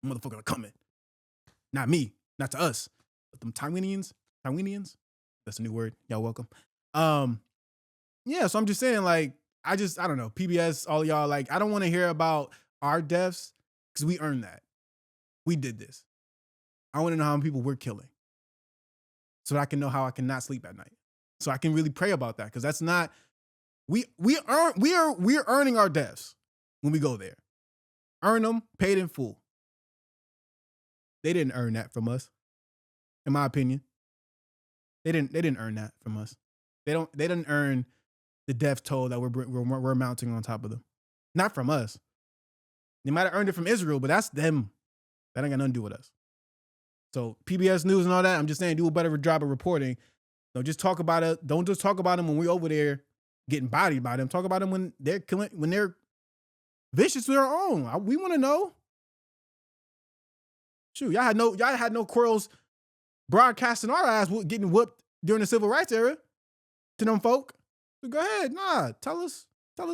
Motherfucker are coming. Not me, not to us, but them Taiwanians. That's a new word. Y'all welcome. Yeah. So I'm just saying, like, I don't know. PBS, all y'all, like, I don't want to hear about our deaths because we earned that. We did this. I want to know how many people we're killing, so that I can know how I can not sleep at night. So I can really pray about that, because that's not we're earning our deaths when we go there. Earn them, paid in full. They didn't earn that from us, in my opinion. They didn't earn that from us. They didn't earn the death toll that we're mounting on top of them. Not from us. They might have earned it from Israel, but that's them. That ain't got nothing to do with us. So PBS News and all that, I'm just saying, do a better job of reporting. Don't just talk about it. Don't just talk about them when we're over there getting bodied by them. Talk about them when they're killing, when they're vicious to their own. We want to know. Shoot, y'all had no quarrels broadcasting our ass getting whooped during the civil rights era to them folk. So go ahead, tell us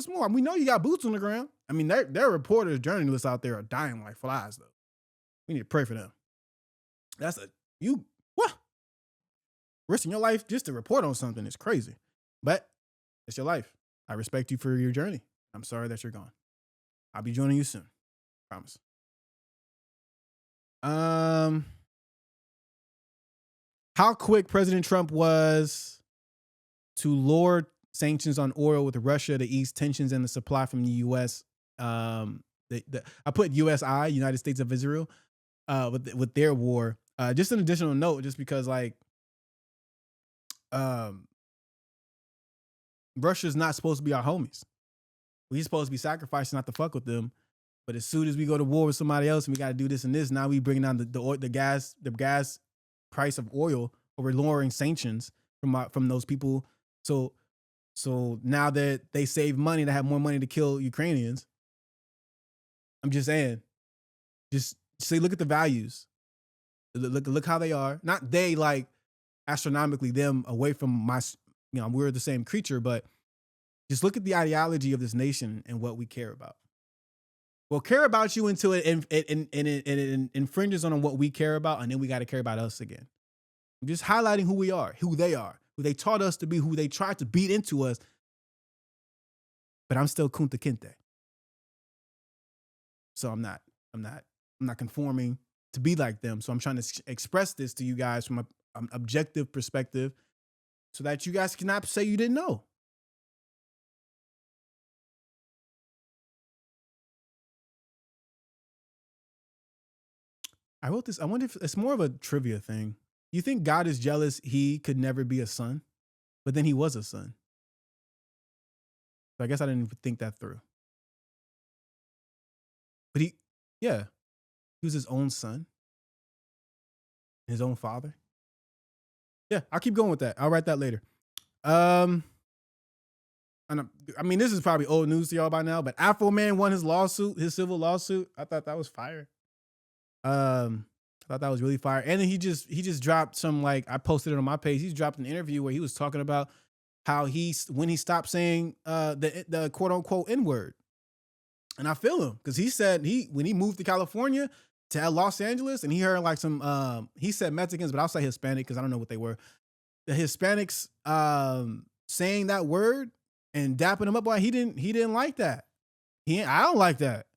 more. We know you got boots on the ground. I mean, their reporters, journalists out there are dying like flies, though. We need to pray for them. What? Risking your life just to report on something is crazy. But it's your life. I respect you for your journey. I'm sorry that you're gone. I'll be joining you soon. Promise. How quick President Trump was to lower sanctions on oil with Russia to ease tensions in the supply from the U.S. I put USI, United States of Israel, with their war. Just an additional note, just because Russia's not supposed to be our homies. We're supposed to be sacrificing not to fuck with them. But as soon as we go to war with somebody else and we got to do this and this, now we bringing down the gas price of oil, or we're lowering sanctions from those people. So now that they save money to have more money to kill Ukrainians, I'm just saying, just say, look at the values. Look how they are. Not they, like astronomically them away from my, we're the same creature, but just look at the ideology of this nation and what we care about. We'll care about you until it infringes on what we care about, and then we got to care about us again. I'm just highlighting who we are, who they taught us to be, who they tried to beat into us. But I'm still Kunta Kinte. So I'm not conforming to be like them. So I'm trying to express this to you guys from an objective perspective, so that you guys cannot say you didn't know. I wrote this. I wonder if it's more of a trivia thing. You think God is jealous he could never be a son, but then he was a son? So I guess I didn't even think that through. But he was his own son, his own father. Yeah, I'll keep going with that. I'll write that later. And I mean, this is probably old news to y'all by now, but Afro Man won his civil lawsuit. I thought that was fire. I thought that was really fire. And then he just dropped some, like, I posted it on my page. He's dropped an interview where he was talking about how when he stopped saying the quote unquote N-word. And I feel him, because he said when he moved to California to Los Angeles, and he heard like some he said Mexicans, but I'll say Hispanic because I don't know what they were. The Hispanics saying that word and dapping them up, boy, he didn't like that. I don't like that.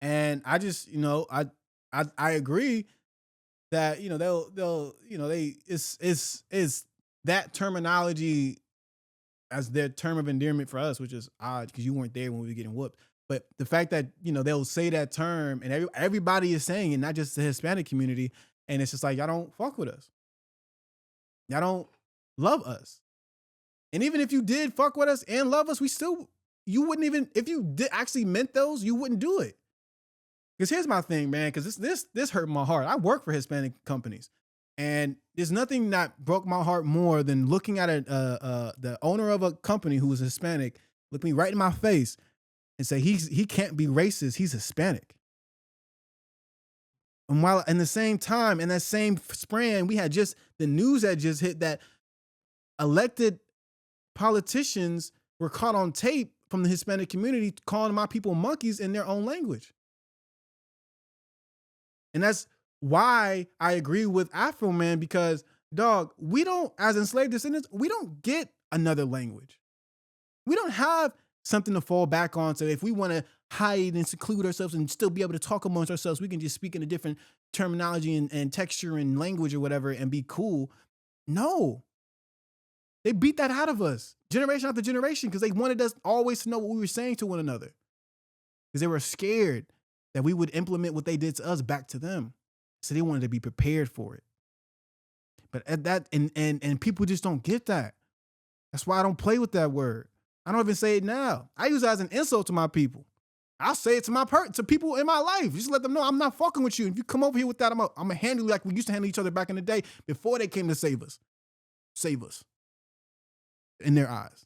And I just, I agree that, they'll it's that terminology as their term of endearment for us, which is odd because you weren't there when we were getting whooped. But the fact that, they'll say that term and everybody is saying it, not just the Hispanic community. And it's just like, y'all don't fuck with us. Y'all don't love us. And even if you did fuck with us and love us, you wouldn't even, if you did actually meant those, you wouldn't do it. Because here's my thing, man, because this hurt my heart. I work for Hispanic companies, and there's nothing that broke my heart more than looking at the owner of a company who was Hispanic look me right in my face and say he can't be racist, he's Hispanic. And while in the same time, in that same spraying, we had just the news that just hit that elected politicians were caught on tape from the Hispanic community calling my people monkeys in their own language. And that's why I agree with Afro Man, because dog, we don't, as enslaved descendants, we don't get another language. We don't have something to fall back on. So if we want to hide and seclude ourselves and still be able to talk amongst ourselves, we can just speak in a different terminology and texture and language or whatever and be cool. No. They beat that out of us generation after generation because they wanted us always to know what we were saying to one another. Because they were scared that we would implement what they did to us back to them. So they wanted to be prepared for it. But at that, and people just don't get that. That's why I don't play with that word. I don't even say it now. I use it as an insult to my people. I'll say it to people in my life. Just let them know I'm not fucking with you. If you come over here with that, I'm gonna handle you like we used to handle each other back in the day before they came to save us. Save us. In their eyes.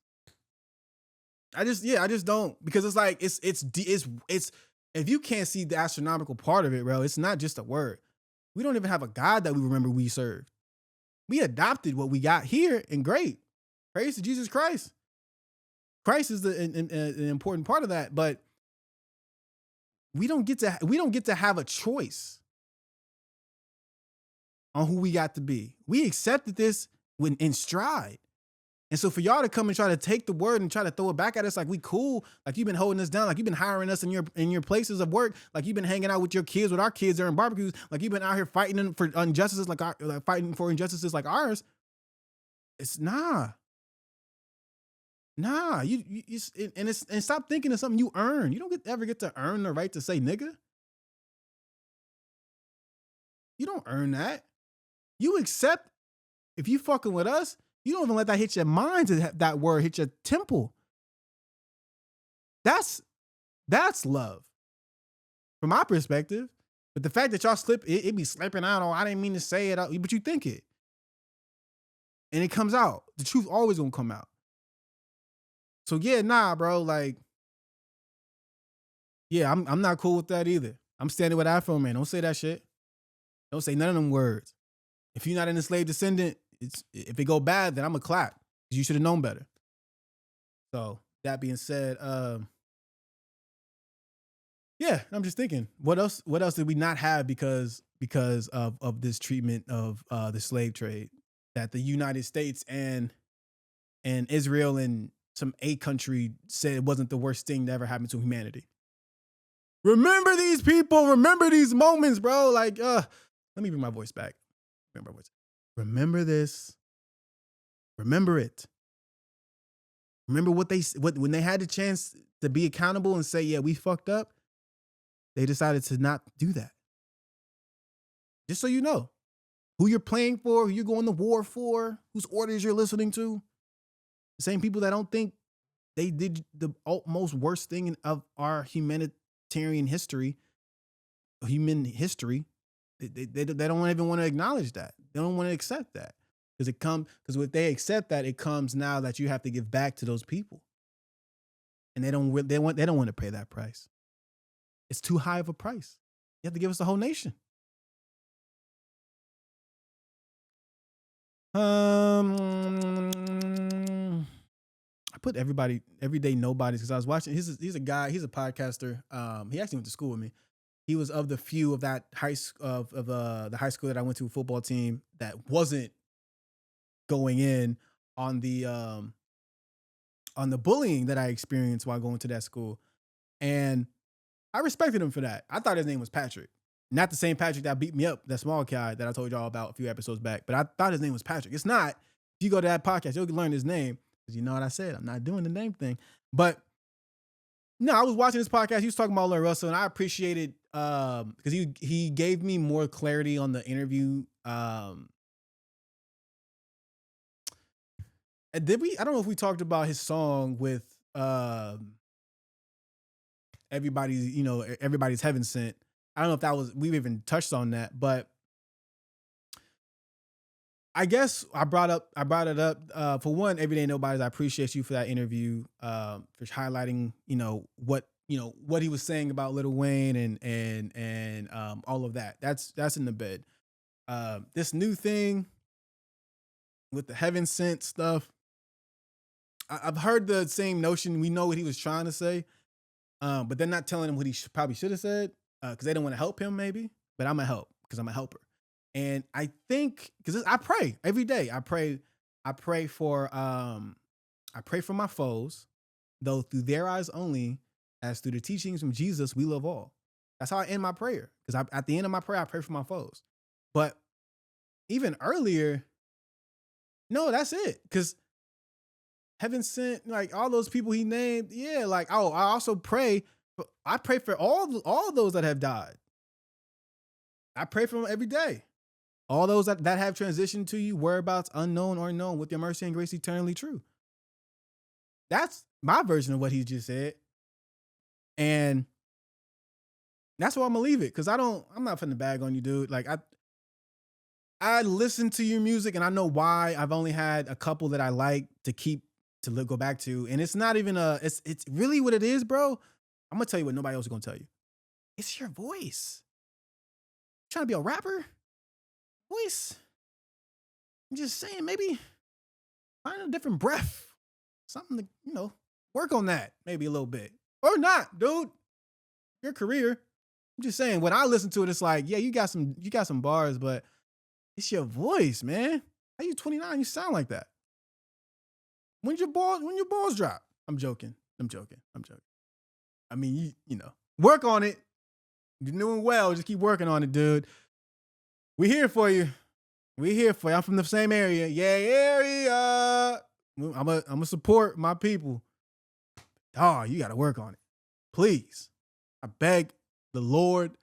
I just don't, because it's like it's if you can't see the astronomical part of it, bro, it's not just a word. We don't even have a God that we remember we served. We adopted what we got here, and great. Praise to Jesus Christ. Christ is an important part of that, but we don't get to have a choice on who we got to be. We accepted this when in stride. And so for y'all to come and try to take the word and try to throw it back at us like we cool, like you've been holding us down, like you've been hiring us in your places of work, like you've been hanging out with your kids, with our kids during barbecues, like you've been out here fighting for injustices like injustices like ours. It's nah. And stop thinking of something you earn. You don't ever get to earn the right to say nigga. You don't earn that. You accept if you fucking with us. You don't even let that hit your mind, to that word hit your temple. That's love from my perspective. But the fact that y'all slip, it be slipping out. Oh, I didn't mean to say it, but you think it. And it comes out. The truth always gonna come out. So yeah, nah, bro. Like, yeah, I'm not cool with that either. I'm standing with Afro Man. Don't say that shit. Don't say none of them words. If you're not an enslaved descendant, if it go bad, then I'm gonna clap. You should have known better. So that being said, yeah, I'm just thinking, what else did we not have because of this treatment of the slave trade that the United States and Israel and some country said it wasn't the worst thing that ever happened to humanity. Remember these people, remember these moments, bro. Like, let me bring my voice back. Remember this. Remember it. Remember when they had the chance to be accountable and say, yeah, we fucked up. They decided to not do that. Just so you know who you're playing for, who you're going to war for, whose orders you're listening to. The same people that don't think they did the most worst thing of our humanitarian history, human history. They don't even want to acknowledge that. They don't want to accept that because if they accept that, it comes now that you have to give back to those people, and they don't want to pay that price. It's too high of a price. You have to give us the whole nation. I put everyday nobodies because I was watching. He's a guy. He's a podcaster. He actually went to school with me. He was of the few of that the high school that I went to, football team that wasn't going in on the bullying that I experienced while going to that school. And I respected him for that. I thought his name was Patrick. Not the same Patrick that beat me up, that small guy that I told y'all about a few episodes back. But I thought his name was Patrick. It's not. If you go to that podcast, you'll learn his name. Because you know what I said. I'm not doing the name thing. But no, I was watching this podcast. He was talking about Larry Russell, and I appreciated because he gave me more clarity on the interview. Did we? I don't know if we talked about his song with everybody's heaven sent. I don't know if we even touched on that, but I guess I brought it up for one, Everyday Nobodies. I appreciate you for that interview, for highlighting, what what he was saying about Lil Wayne and all of that. That's in the bed. This new thing with the heaven sent stuff. I've heard the same notion. We know what he was trying to say, but they're not telling him what he probably should have said because they don't want to help him, maybe. But I'm gonna help because I'm a helper, and I think because I pray every day. I pray for my foes, though through their eyes only, as through the teachings from Jesus, we love all. That's how I end my prayer. Because at the end of my prayer, I pray for my foes. But even earlier, no, that's it. Because heaven sent like all those people he named. Yeah, like I also pray. I pray for all those that have died. I pray for them every day. All those that have transitioned to you, whereabouts unknown or known, with your mercy and grace eternally true. That's my version of what he just said. And that's why I'm gonna leave it. Cause I'm not finna bag on you, dude. Like I listen to your music and I know why. I've only had a couple that I like to go back to. And it's not even it's really what it is, bro. I'm gonna tell you what nobody else is gonna tell you. It's your voice. Trying to be a rapper? Voice. I'm just saying, maybe find a different breath. Something to, work on that maybe a little bit. Or not, dude. Your career. I'm just saying, when I listen to it, it's like, yeah, you got some bars, but it's your voice, man. How you 29? You sound like that. When your balls drop? I'm joking. I mean, you work on it. You're doing well. Just keep working on it, dude. We're here for you. I'm from the same area. Yeah, area. I'm a support my people. Oh, you got to work on it. Please. I beg the Lord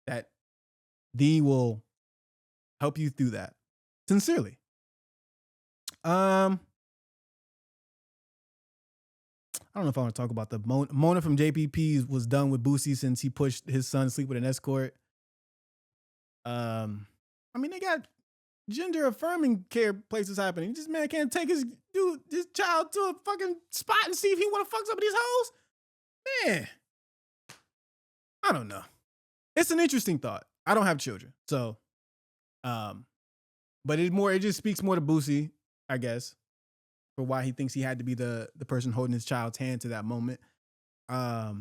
that Thee will help you through that. Sincerely. I don't know if I want to talk about the Mona from JPP was done with Boosie since he pushed his son to sleep with an escort. I mean, they got gender affirming care places happening. This man can't take his child to a fucking spot and see if he want to fuck some of these hoes. Man, I don't know. It's an interesting thought. I don't have children, so, but it just speaks more to Boosie, I guess, for why he thinks he had to be the person holding his child's hand to that moment. Yeah,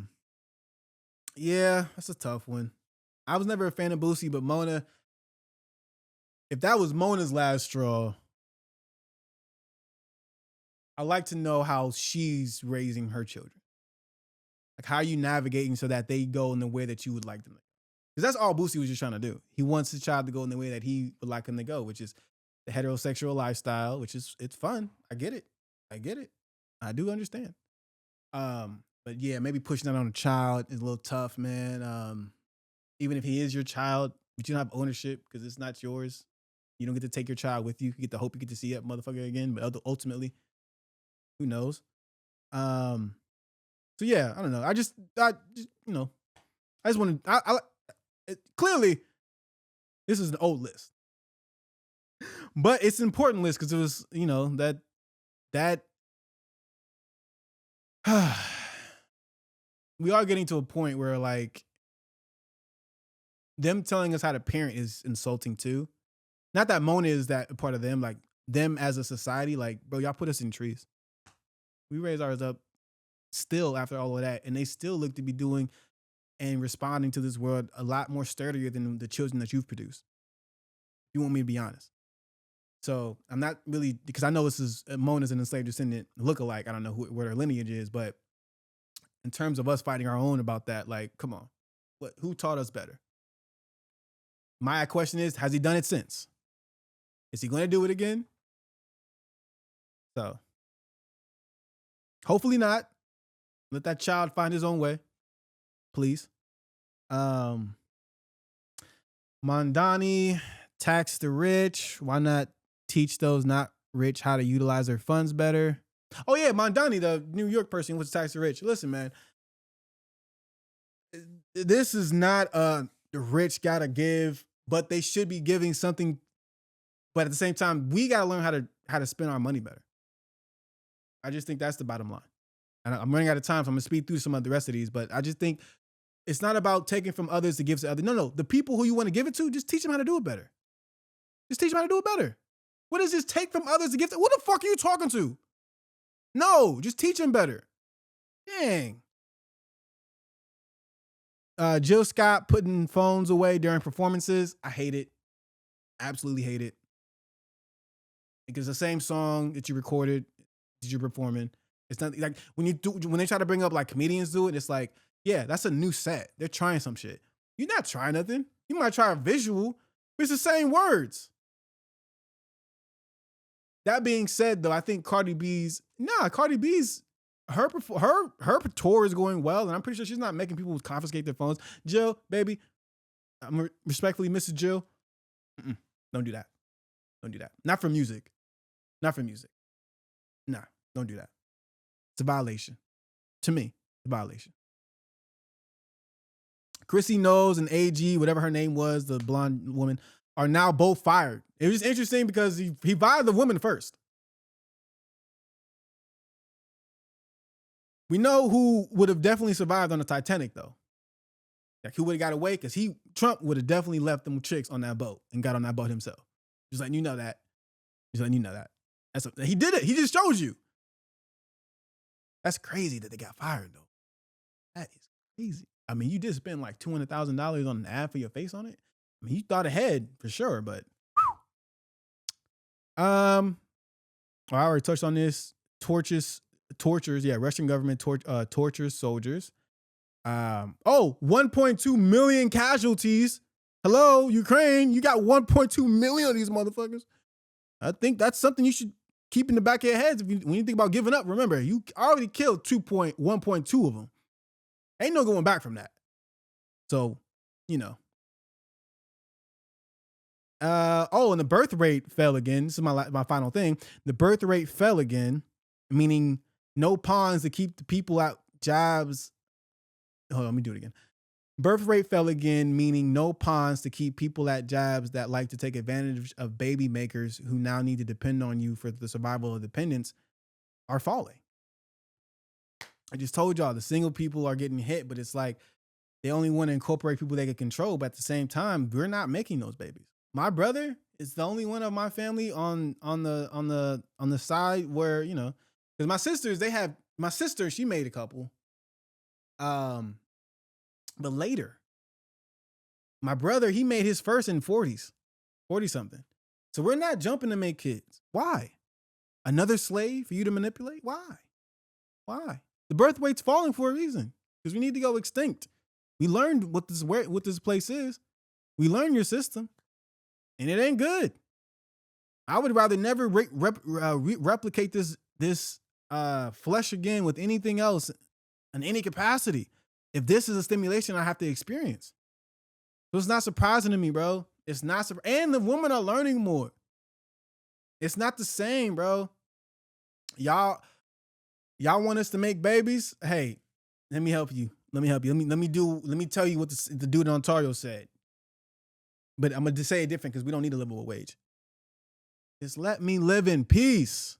that's a tough one. I was never a fan of Boosie, but Mona, if that was Mona's last straw, I'd like to know how she's raising her children. Like, how are you navigating so that they go in the way that you would like them to? Because that's all Boosie was just trying to do. He wants his child to go in the way that he would like him to go, which is the heterosexual lifestyle, which is, it's fun. I get it. I do understand. But yeah, maybe pushing that on a child is a little tough, man. Even if he is your child, but you don't have ownership because it's not yours. You don't get to take your child with you. You get to hope you get to see that motherfucker again, but ultimately, who knows? So yeah, I don't know. I just want to. Clearly, this is an old list, but it's an important list because it was, that we are getting to a point where like them telling us how to parent is insulting too. Not that Mona is that part of them, like them as a society, like, bro, y'all put us in trees. We raised ours up still after all of that, and they still look to be doing and responding to this world a lot more sturdier than the children that you've produced. If you want me to be honest. So I'm not really, because I know this is Mona's an enslaved descendant lookalike. I don't know where her lineage is, but in terms of us fighting our own about that, like, come on, who taught us better? My question is, has he done it since? Is he going to do it again? So hopefully not. Let that child find his own way, please. Mondani, tax the rich. Why not teach those not rich how to utilize their funds better? Oh yeah, Mondani, the New York person who was tax the rich. Listen, man, this is not the rich gotta give, but they should be giving something. But at the same time, we gotta learn how to spend our money better. I just think that's the bottom line. And I'm running out of time, so I'm gonna speed through some of the rest of these. But I just think it's not about taking from others to give to others. No. The people who you want to give it to, just teach them how to do it better. Just teach them how to do it better. What is this take from others to give to? What the fuck are you talking to? No, just teach them better. Dang. Jill Scott putting phones away during performances. I hate it. Absolutely hate it. Because the same song that you recorded, that you're performing, it's not like when they try to bring up like comedians do it, it's like, yeah, that's a new set. They're trying some shit. You're not trying nothing. You might try a visual, but it's the same words. That being said, though, I think Cardi B's her tour is going well, and I'm pretty sure she's not making people confiscate their phones. Jill, baby, I'm respectfully, Mrs. Jill, don't do that. Don't do that. Not for music. Not for music. Nah, don't do that. It's a violation. To me, it's a violation. Chrissy Knowles and AG, whatever her name was, the blonde woman, are now both fired. It was interesting because he fired the woman first. We know who would have definitely survived on the Titanic, though. Like, who would have got away? Because Trump would have definitely left them chicks on that boat and got on that boat himself. Just letting you know that. Just letting you know that. He did it. He just showed you. That's crazy that they got fired, though. That is crazy. I mean, you did spend like $200,000 on an ad for your face on it. I mean, you thought ahead for sure, but I already touched on this. Tortures. Yeah, Russian government tortures soldiers. 1.2 million casualties. Hello, Ukraine. You got 1.2 million of these motherfuckers. I think that's something you should keep in the back of your heads when you think about giving up. Remember, you already killed 1.2 of them. Ain't no going back from that. So, you know. And the birth rate fell again. This is my final thing. The birth rate fell again, meaning no pawns to keep the people out jobs. Hold on, let me do it again. Birth rate fell again, meaning no pawns to keep people at jobs that like to take advantage of baby makers who now need to depend on you for the survival of dependents are falling. I just told y'all the single people are getting hit, but it's like they only want to incorporate people they can control. But at the same time, we're not making those babies. My brother is the only one of my family on the side where, you know, because my sister, she made a couple. But later, my brother, he made his first in 40 something. So we're not jumping to make kids. Why? Another slave for you to manipulate? Why? The birth rate's falling for a reason, because we need to go extinct. We learned what this place is. We learned your system, and it ain't good. I would rather never replicate this flesh again with anything else in any capacity. If this is a stimulation I have to experience. So it's not surprising to me, bro. It's not and the women are learning more. It's not the same, bro. Y'all want us to make babies? Hey, let me help you. Let me tell you what the dude in Ontario said. But I'm gonna just say it different because we don't need a livable wage. Just let me live in peace.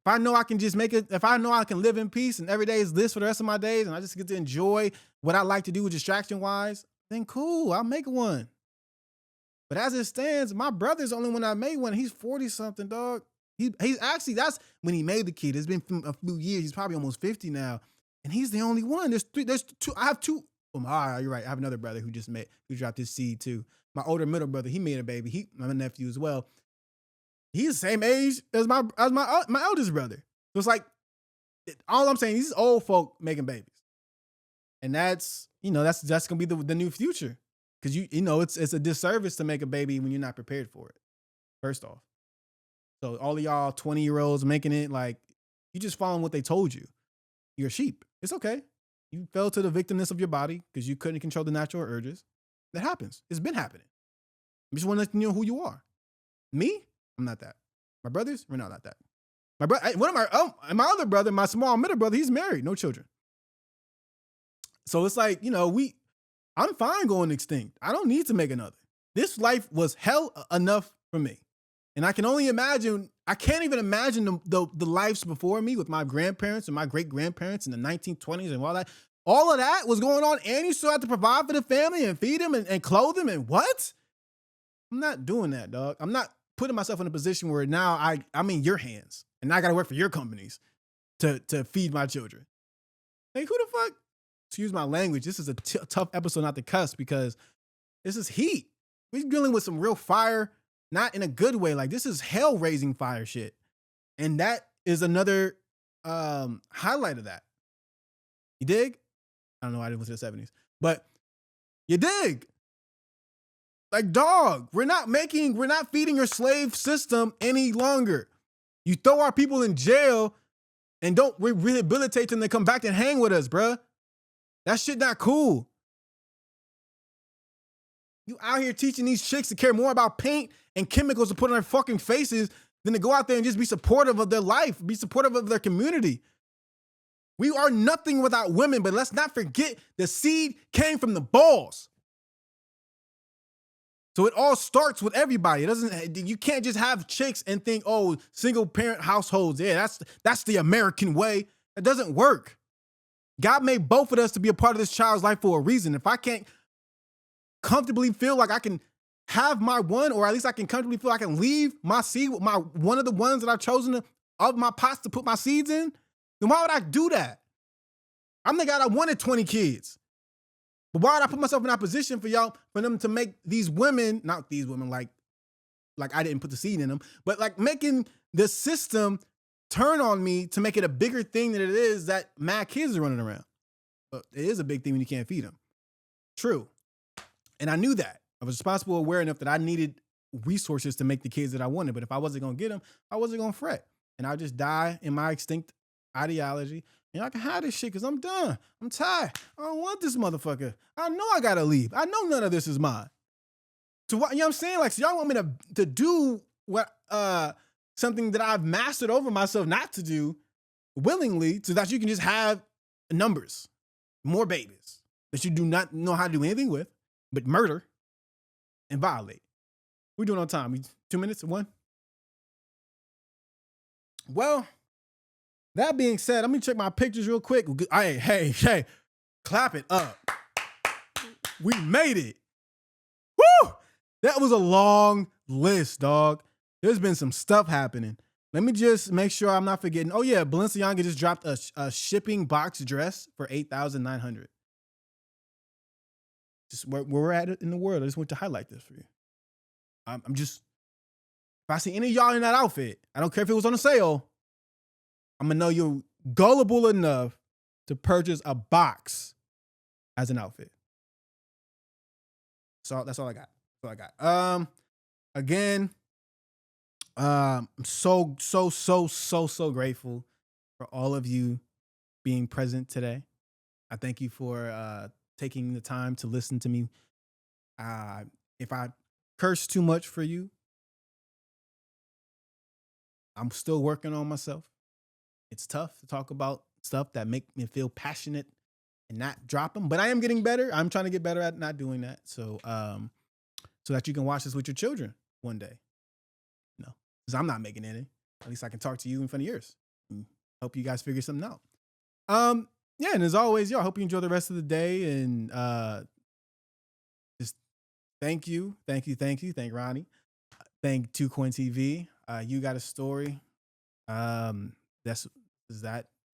If I know I can just make it, if I know I can live in peace and every day is this for the rest of my days and I just get to enjoy what I like to do distraction wise, then cool, I'll make one. But as it stands, my brother's the only one I made one. He's 40 something, dog. He's actually, that's when he made the kid. It's been a few years. He's probably almost 50 now. And he's the only one. There's two. I have two. All right, you're right. I have another brother who dropped his seed too. My older middle brother, he made a baby. My nephew as well. He's the same age as my eldest brother. So it's like, all I'm saying, these old folk making babies. And that's gonna be the new future. Because it's a disservice to make a baby when you're not prepared for it. First off. So all of y'all 20-year-olds making it, like, you just following what they told you. You're a sheep. It's okay. You fell to the victimness of your body because you couldn't control the natural urges. That happens. It's been happening. I just want to let you know who you are. Me? I'm not that. My brothers? We're not that. My brother, my other brother, my small middle brother, he's married, no children. So it's like, I'm fine going extinct. I don't need to make another. This life was hell enough for me. And I can only imagine, I can't even imagine the lives before me with my grandparents and my great grandparents in the 1920s and all that. All of that was going on, and you still have to provide for the family and feed them and clothe them and what? I'm not doing that, dog. I'm not putting myself in a position where now I'm in your hands and I got to work for your companies to feed my children. Like, who the fuck? Excuse my language. This is a tough episode not to cuss because this is heat. We're dealing with some real fire. Not in a good way. Like, this is hell-raising fire shit. And that is another highlight of that. You dig? I don't know why I didn't listen to the 70s. But you dig? Like, dog, we're not feeding your slave system any longer. You throw our people in jail and don't rehabilitate them to come back and hang with us, bruh. That shit not cool. You out here teaching these chicks to care more about paint and chemicals to put on their fucking faces than to go out there and just be supportive of their life, be supportive of their community. We are nothing without women, but let's not forget the seed came from the balls. So it all starts with everybody. You can't just have chicks and think, oh, single parent households. Yeah, that's the American way. It doesn't work. God made both of us to be a part of this child's life for a reason. If I can't comfortably feel like I can have my one, or at least I can comfortably feel I can leave my seed with one of the ones that I've chosen of my pots to put my seeds in, then why would I do that? I'm the guy that wanted 20 kids. But why would I put myself in that position for them to make these women, not these women, like I didn't put the seed in them, but like making the system turn on me to make it a bigger thing than it is that mad kids are running around. But it is a big thing when you can't feed them. True. And I knew that. I was responsible, aware enough that I needed resources to make the kids that I wanted. But if I wasn't going to get them, I wasn't going to fret. And I'll just die in my extinct ideology. And I can have this shit because I'm done. I'm tired. I don't want this motherfucker. I know I got to leave. I know none of this is mine. So what, you know what I'm saying? Like, so y'all want me to do what, something that I've mastered over myself not to do willingly so that you can just have numbers, more babies that you do not know how to do anything with, but murder and violate. We're doing on time. 2 minutes? One? Well, that being said, let me check my pictures real quick. Hey, clap it up. We made it. Woo! That was a long list, dog. There's been some stuff happening. Let me just make sure I'm not forgetting. Oh yeah, Balenciaga just dropped a shipping box dress for $8,900. Just where we're at in the world. I just want to highlight this for you. I'm just, if I see any of y'all in that outfit, I don't care if it was on a sale, I'm gonna know you're gullible enough to purchase a box as an outfit. So that's all I got. That's all I got. Again, I'm so grateful for all of you being present today. I thank you for taking the time to listen to me. If I curse too much for you, I'm still working on myself. It's tough to talk about stuff that make me feel passionate and not drop them, but I am getting better. I'm trying to get better at not doing that. So that you can watch this with your children one day. No, because I'm not making any. At least I can talk to you in front of yours and help you guys figure something out. Yeah, and as always, I hope you enjoy the rest of the day, and just thank you. Thank Ronnie. Thank 2Coin TV. You got a story. That's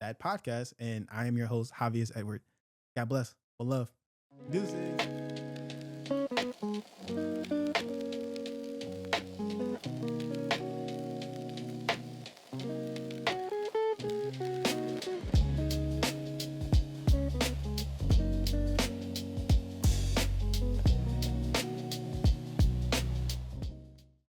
that podcast, and I am your host, Havius Edward. God bless. Well, love. Deuces.